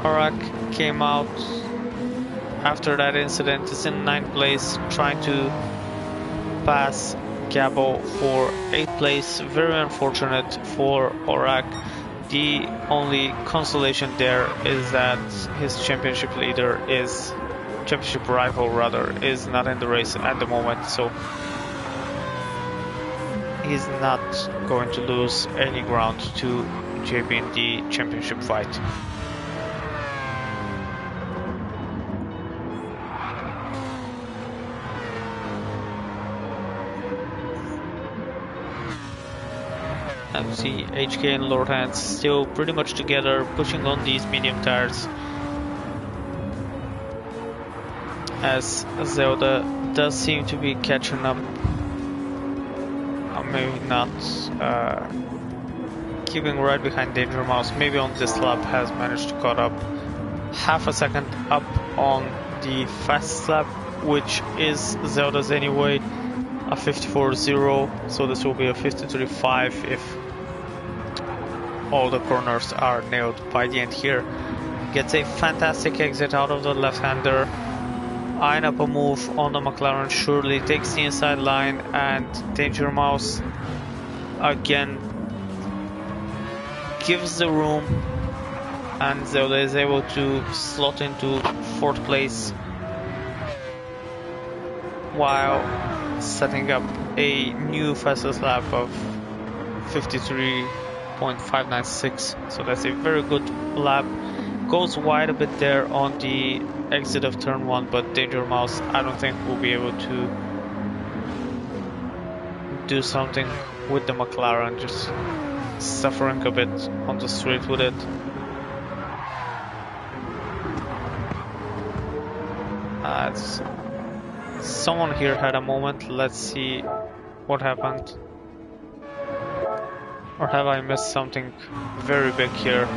Aurak came out after that incident, is in 9th place, trying to pass Gabo for 8th place. Very unfortunate for Aurak. The only consolation there is that his championship rival rather, is not in the race at the moment, so he's not going to lose any ground to JB in the championship fight. And see HK and Lord Hans still pretty much together, pushing on these medium tires, as Zelda does seem to be catching up, or maybe not, keeping right behind Danger Mouse. Maybe on this lap has managed to caught up half a second up on the fastest lap, which is Zelda's anyway, a 54.0, so this will be a 53.5 if all the corners are nailed by the end here. Gets a fantastic exit out of the left-hander, eyeing up a move on the McLaren, surely takes the inside line, and Danger Mouse again gives the room, and Zelda is able to slot into 4th place while setting up a new fastest lap of 53.596, so that's a very good lap. Goes wide a bit there on the exit of turn 1, but Danger Mouse, I don't think will be able to do something with the McLaren, just suffering a bit on the straight with it. Someone here had a moment. Let's see what happened. Or have I missed something very big here?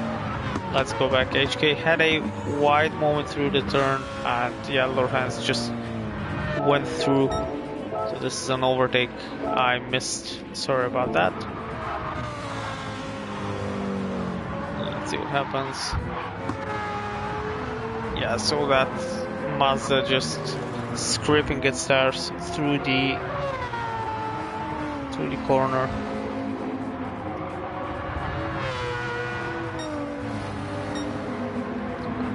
Let's go back. HK had a wide moment through the turn, and yeah, Lord Hans just went through. So this is an overtake I missed. Sorry about that. Let's see what happens. Yeah, so that Mazda just scraping its tires through the corner.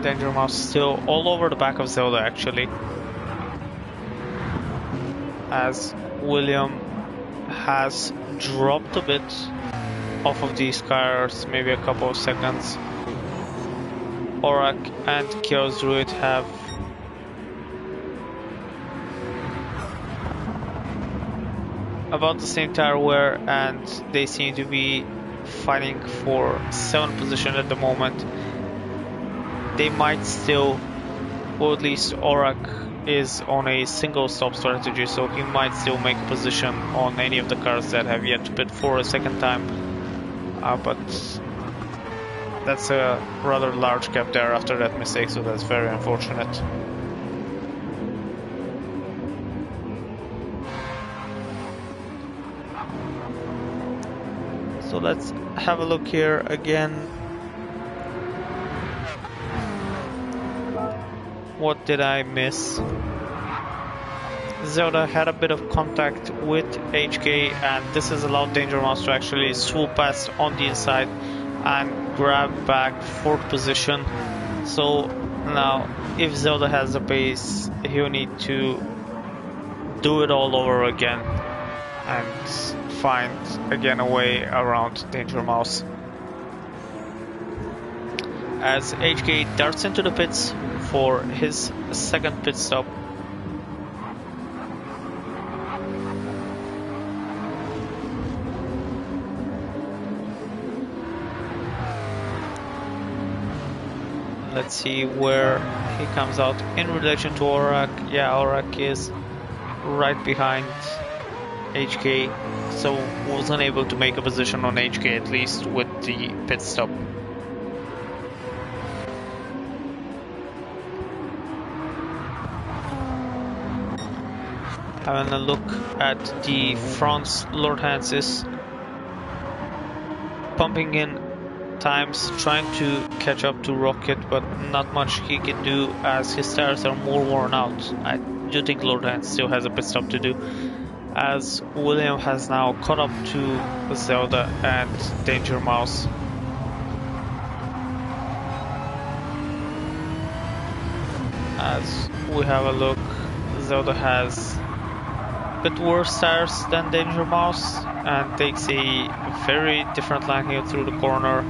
Danger Mouse still all over the back of Zelda actually. As William has dropped a bit off of these cars, maybe a couple of seconds. Aurak and Chaos Druid have about the same tire wear, and they seem to be fighting for 7th position at the moment. They might still, or at least Aurak is on a single stop strategy, so he might still make a position on any of the cars that have yet to pit for a second time, but that's a rather large gap there after that mistake, so that's very unfortunate. So let's have a look here again. What did I miss? Zelda had a bit of contact with HK, and this has allowed Danger Mouse to actually swoop past on the inside and grab back 4th position. So now if Zelda has the pace, he'll need to do it all over again and find again a way around Danger Mouse. As HK darts into the pits for his 2nd pit stop. Let's see where he comes out in relation to Aurak. Yeah, Aurak is right behind HK, so was unable to make a position on HK at least with the pit stop. Having a look at the fronts, Lord Hans is pumping in times, trying to catch up to Rocket, but not much he can do as his tires are more worn out. I do think Lord Hans still has a pit stop to do, as William has now caught up to Zelda and Danger Mouse. As we have a look, Zelda has a bit worse tires than Danger Mouse and takes a very different line here through the corner.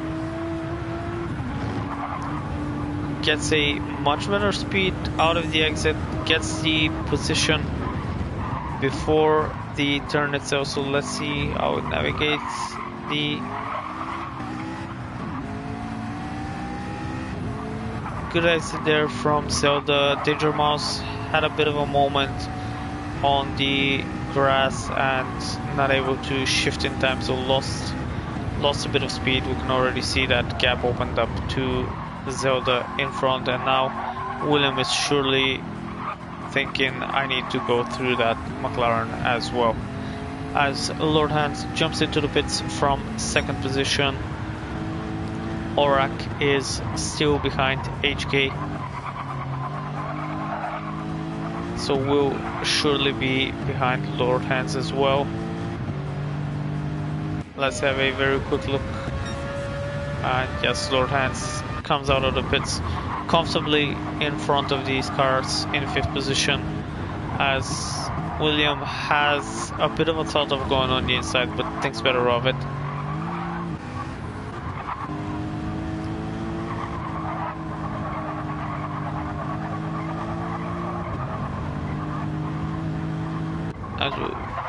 Gets a much better speed out of the exit, gets the position before the turn itself, so let's see how it navigates the good exit there from Zelda. Danger Mouse had a bit of a moment on the grass and not able to shift in time, so lost a bit of speed. We can already see that gap opened up to Zelda in front, and now William is surely thinking, I need to go through that McLaren as well. As Lord Hans jumps into the pits from 2nd position, Aurak is still behind HK, so will surely be behind Lord Hans as well. Let's have a very quick look. Yes, Lord Hans comes out of the pits comfortably in front of these cars in 5th position, as William has a bit of a thought of going on the inside, but thinks better of it.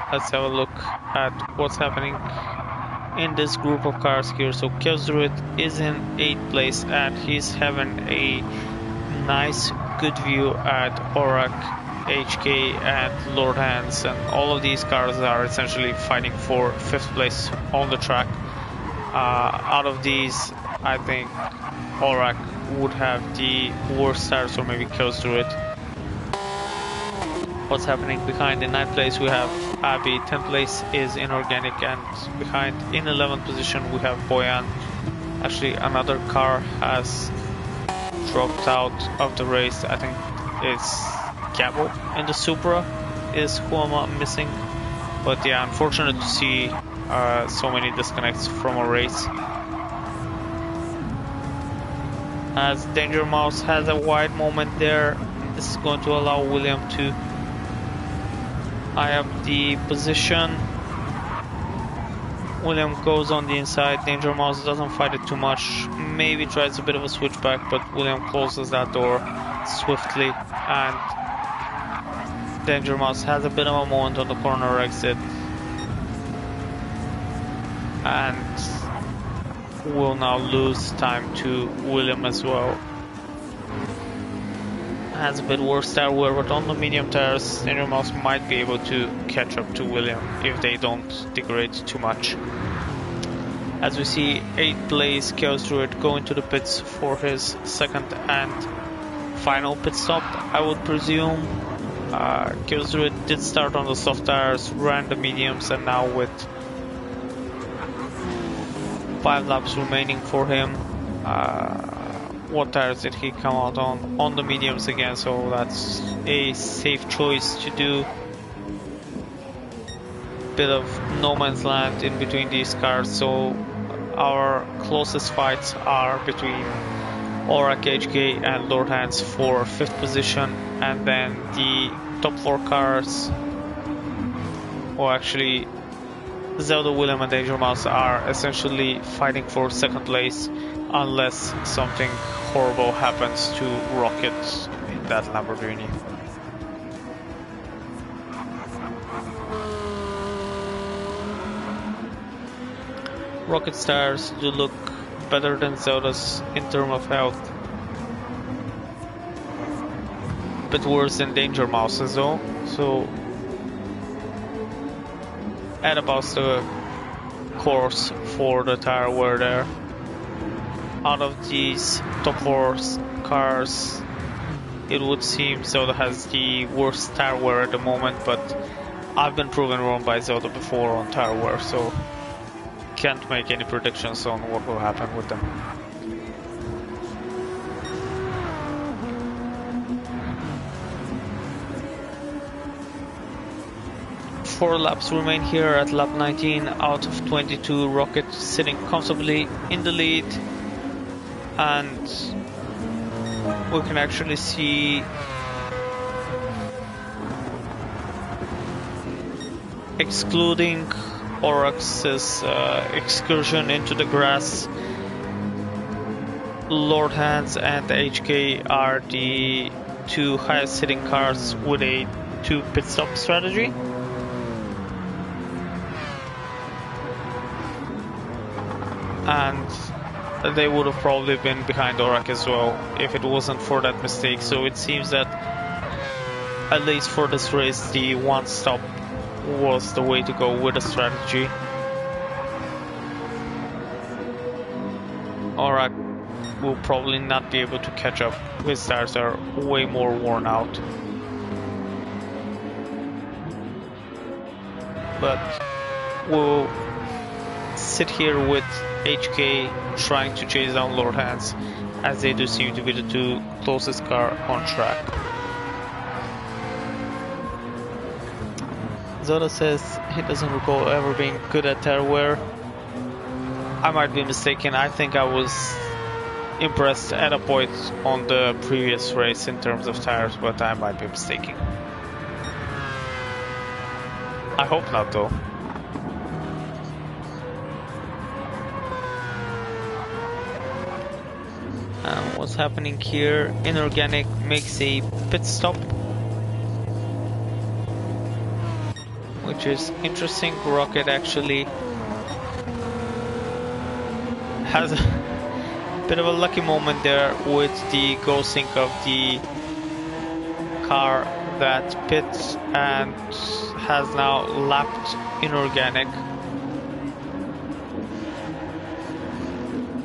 Let's have a look at what's happening in this group of cars here. So Chaos Druid is in 8th place, and he's having a nice good view at Aurak, HK and Lord Hans, and all of these cars are essentially fighting for 5th place on the track. Out of these, I think Aurak would have the worst tires, or maybe Chaos Druid. What's happening behind in 9th place, we have Abby. 10th place is Inorganic, and behind in 11th position we have Boyan. Actually, another car has dropped out of the race. I think it's Gabo in the Supra is who I'm missing. But yeah, unfortunate to see so many disconnects from a race. as Danger Mouse has a wide moment there. This is going to allow William to eye up the position. William goes on the inside. Danger Mouse doesn't fight it too much. Maybe tries a bit of a switchback, but William closes that door swiftly, and Danger Mouse has a bit of a moment on the corner exit, and will now lose time to William as well. Has a bit worse tire wear, but on the medium tires, Danger Mouse might be able to catch up to William if they don't degrade too much. As we see 8th place Chaos Druid go into the pits for his second and final pit stop, I would presume. Chaos Druid did start on the soft tires, ran the mediums, and now with 5 laps remaining for him, what tires did he come out on? On the mediums again, so that's a safe choice to do. Bit of no man's land in between these cars, so our closest fights are between Aurak, HK and Lord Hands for 5th position, and then the top 4 cars, or actually Zelda, William and Danger Mouse are essentially fighting for 2nd place unless something horrible happens to Rocket in that Lamborghini. Rocket's tires do look better than Zelda's in terms of health, but worse than Danger Mouse's though, so at about the course for the tire wear there. Out of these top 4 cars, it would seem Zelda has the worst tire wear at the moment, but I've been proven wrong by Zelda before on tire wear, so can't make any predictions on what will happen with them. Four laps remain here at lap 19 out of 22. Rocket sitting comfortably in the lead, and we can actually see excluding Aurak's excursion into the grass, Lord Hands and HK are the 2 highest hitting cars with a 2 pit stop strategy. And they would have probably been behind Aurak as well if it wasn't for that mistake. So it seems that at least for this race, the 1 stop was the way to go with a strategy. Aurak will probably not be able to catch up. His tires are way more worn out. But we'll sit here with HK trying to chase down Lord Hands, as they do seem to be the 2 closest car on track. Zelda says he doesn't recall ever being good at tire wear. I might be mistaken. I think I was impressed at a point on the previous race in terms of tires, but I might be mistaken. I hope not though. What's happening here? Inorganic makes a pit stop, which is interesting. Rocket actually has a bit of a lucky moment there with the go sync of the car that pits and has now lapped Inorganic.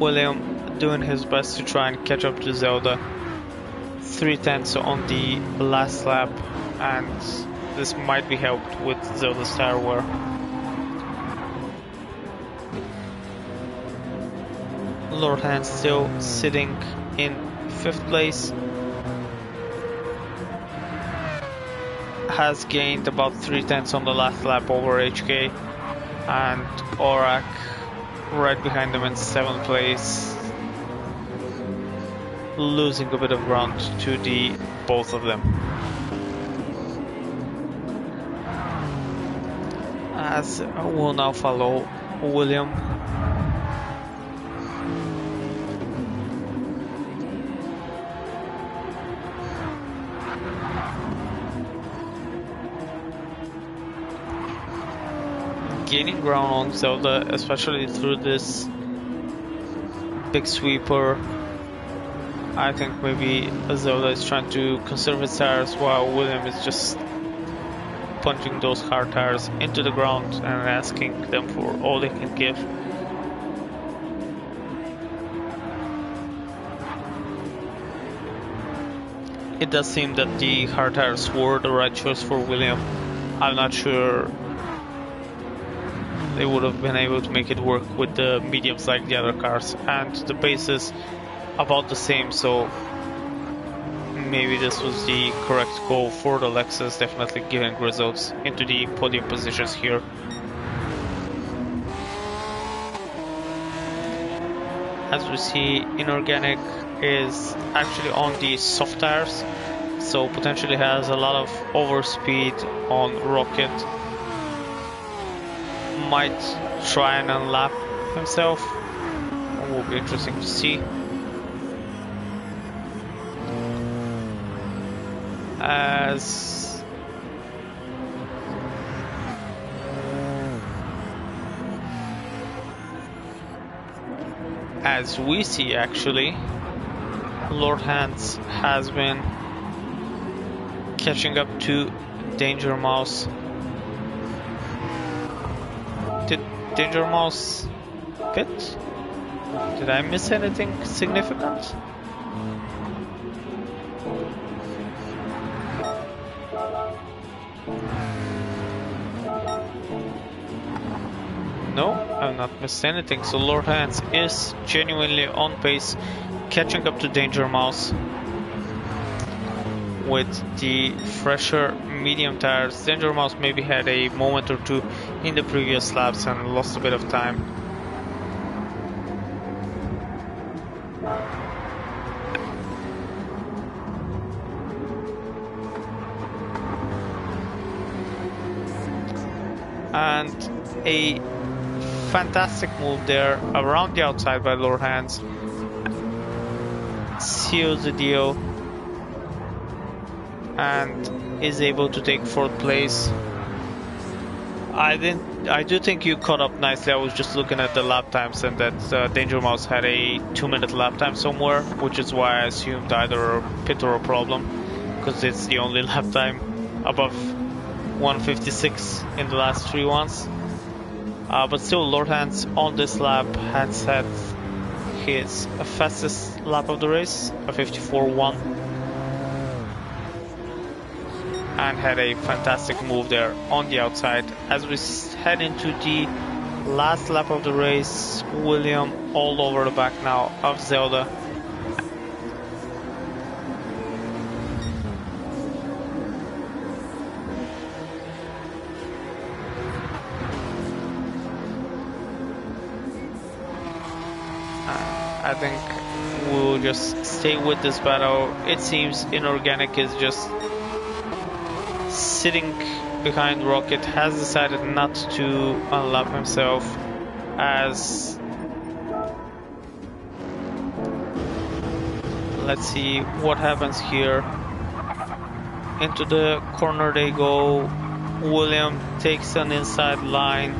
William doing his best to try and catch up to Zelda. 3/10 on the last lap, and this might be helped with Zelda's tire wear. Lord Hands still sitting in 5th place. Has gained about 3/10 on the last lap over HK, and Aurak right behind them in 7th place. losing a bit of ground to the both of them. As we'll now follow William. Gaining ground on Zelda, especially through this big sweeper. I think maybe Zelda is trying to conserve his tires while William is just punching those hard tires into the ground and asking them for all they can give. It does seem that the hard tires were the right choice for William. I'm not sure they would have been able to make it work with the mediums like the other cars, and the pace is about the same, so maybe this was the correct call for the Lexus, definitely giving results into the podium positions here. As we see, Inorganic is actually on the soft tires, so potentially has a lot of overspeed on Rocket. Might try and unlap himself. It will be interesting to see. As we see, actually, Lord Hans has been catching up to Danger Mouse. Did Danger Mouse pit? Did I miss anything significant? No, I've not missed anything. So Lord Hans is genuinely on pace, catching up to Danger Mouse with the fresher medium tires. Danger Mouse maybe had a moment or two in the previous laps and lost a bit of time. And a fantastic move there around the outside by Lord Hans. Seals the deal and is able to take 4th place. I do think you caught up nicely. I was just looking at the lap times, and that Danger Mouse had a 2-minute lap time somewhere, which is why I assumed either a pit or a problem, because it's the only lap time above 156 in the last 3 ones. But still, Lord Hans on this lap has had his fastest lap of the race, a 54.1, and had a fantastic move there on the outside. As we head into the last lap of the race, William all over the back now of Zelda. I think we'll just stay with this battle. It seems Inorganic is just sitting behind Rocket, has decided not to unlap himself, as let's see what happens here. Into the corner they go. William takes an inside line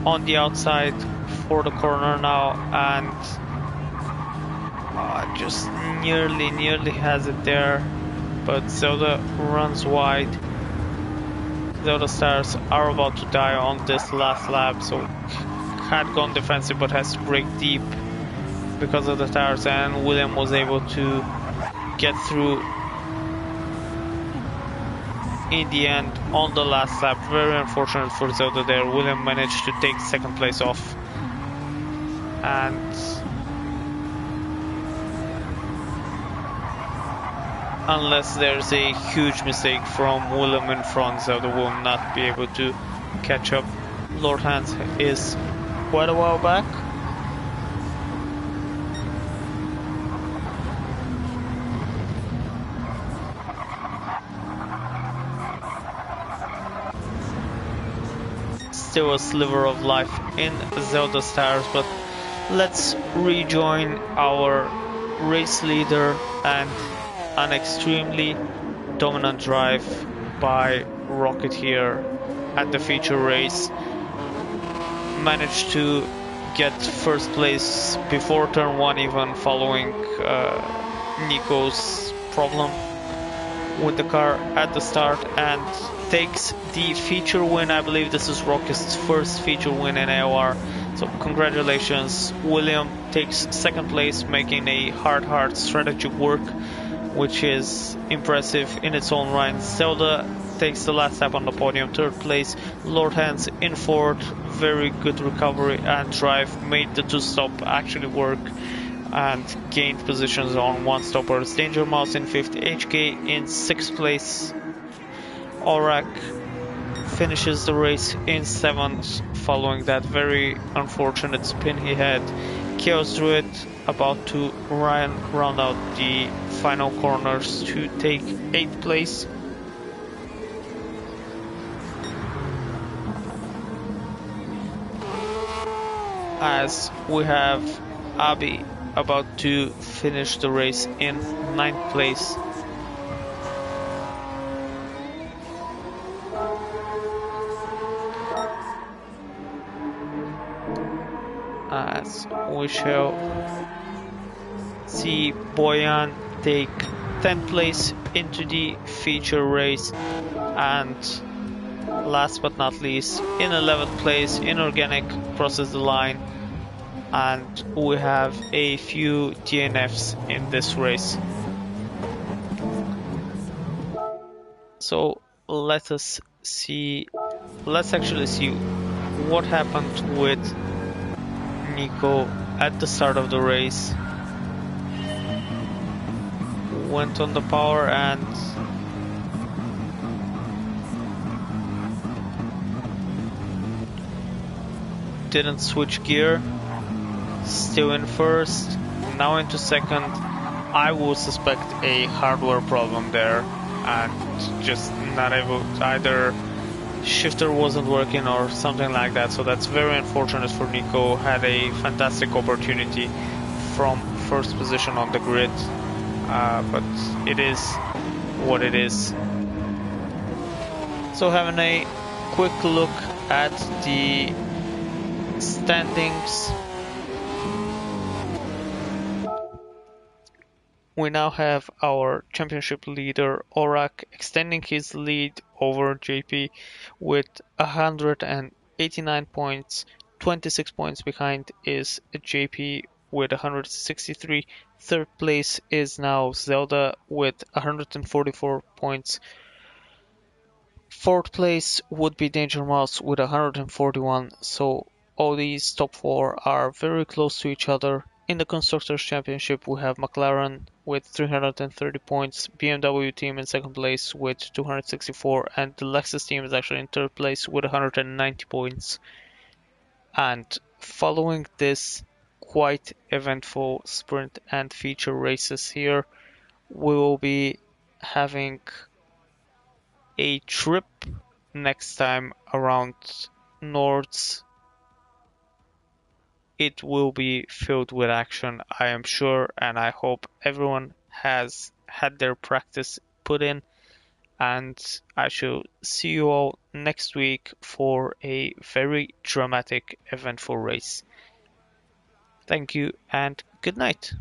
on the outside for the corner now, and just nearly has it there, but Zelda runs wide. Zelda's tires are about to die on this last lap, so had gone defensive but has to break deep because of the tires, and William was able to get through in the end on the last lap. Very unfortunate for Zelda there. William managed to take 2nd place off, and unless there's a huge mistake from William in front, Zelda will not be able to catch up. Lord Hans is quite a while back. still a sliver of life in Zelda's tires, but let's rejoin our race leader and an extremely dominant drive by Rocket here at the feature race. Managed to get first place before turn 1 even, following Nico's problem with the car at the start, and takes the feature win. I believe this is Rocket's first feature win in ALR, so congratulations. William takes second place, making a hard strategy work, which is impressive in its own right. Zelda takes the last step on the podium, third place. Lord Hans in fourth, very good recovery and drive, made the two-stop actually work and gained positions on one-stoppers. Danger Mouse in fifth, HK in sixth place. Aurak finishes the race in seventh, following that very unfortunate spin he had. Chaos Druid about to round out the final corners to take 8th place. As we have Abi about to finish the race in 9th place. As we shall see Boyan take 10th place into the feature race, and last but not least, in 11th place, Inorganic crosses the line, and we have a few DNFs in this race. So let's actually see what happened with Nico at the start of the race. Went on the power and didn't switch gear. Still in first, now into second. I would suspect a hardware problem there and just not able, either shifter wasn't working or something like that, so that's very unfortunate for Nico. Had a fantastic opportunity from first position on the grid, but it is what it is. So having a quick look at the standings, we now have our championship leader Aurak extending his lead over JP with 189 points. 26 points behind is JP with 163. Third place is now Zelda with 144 points. Fourth place would be Danger Mouse with 141. So all these top four are very close to each other. In the Constructors' Championship, we have McLaren with 330 points, BMW team in second place with 264, and the Lexus team is actually in third place with 190 points. And following this quite eventful sprint and feature races here, we will be having a trip next time around Nords. It will be filled with action, I am sure, and I hope everyone has had their practice put in, and I shall see you all next week for a very dramatic, eventful race. Thank you and good night.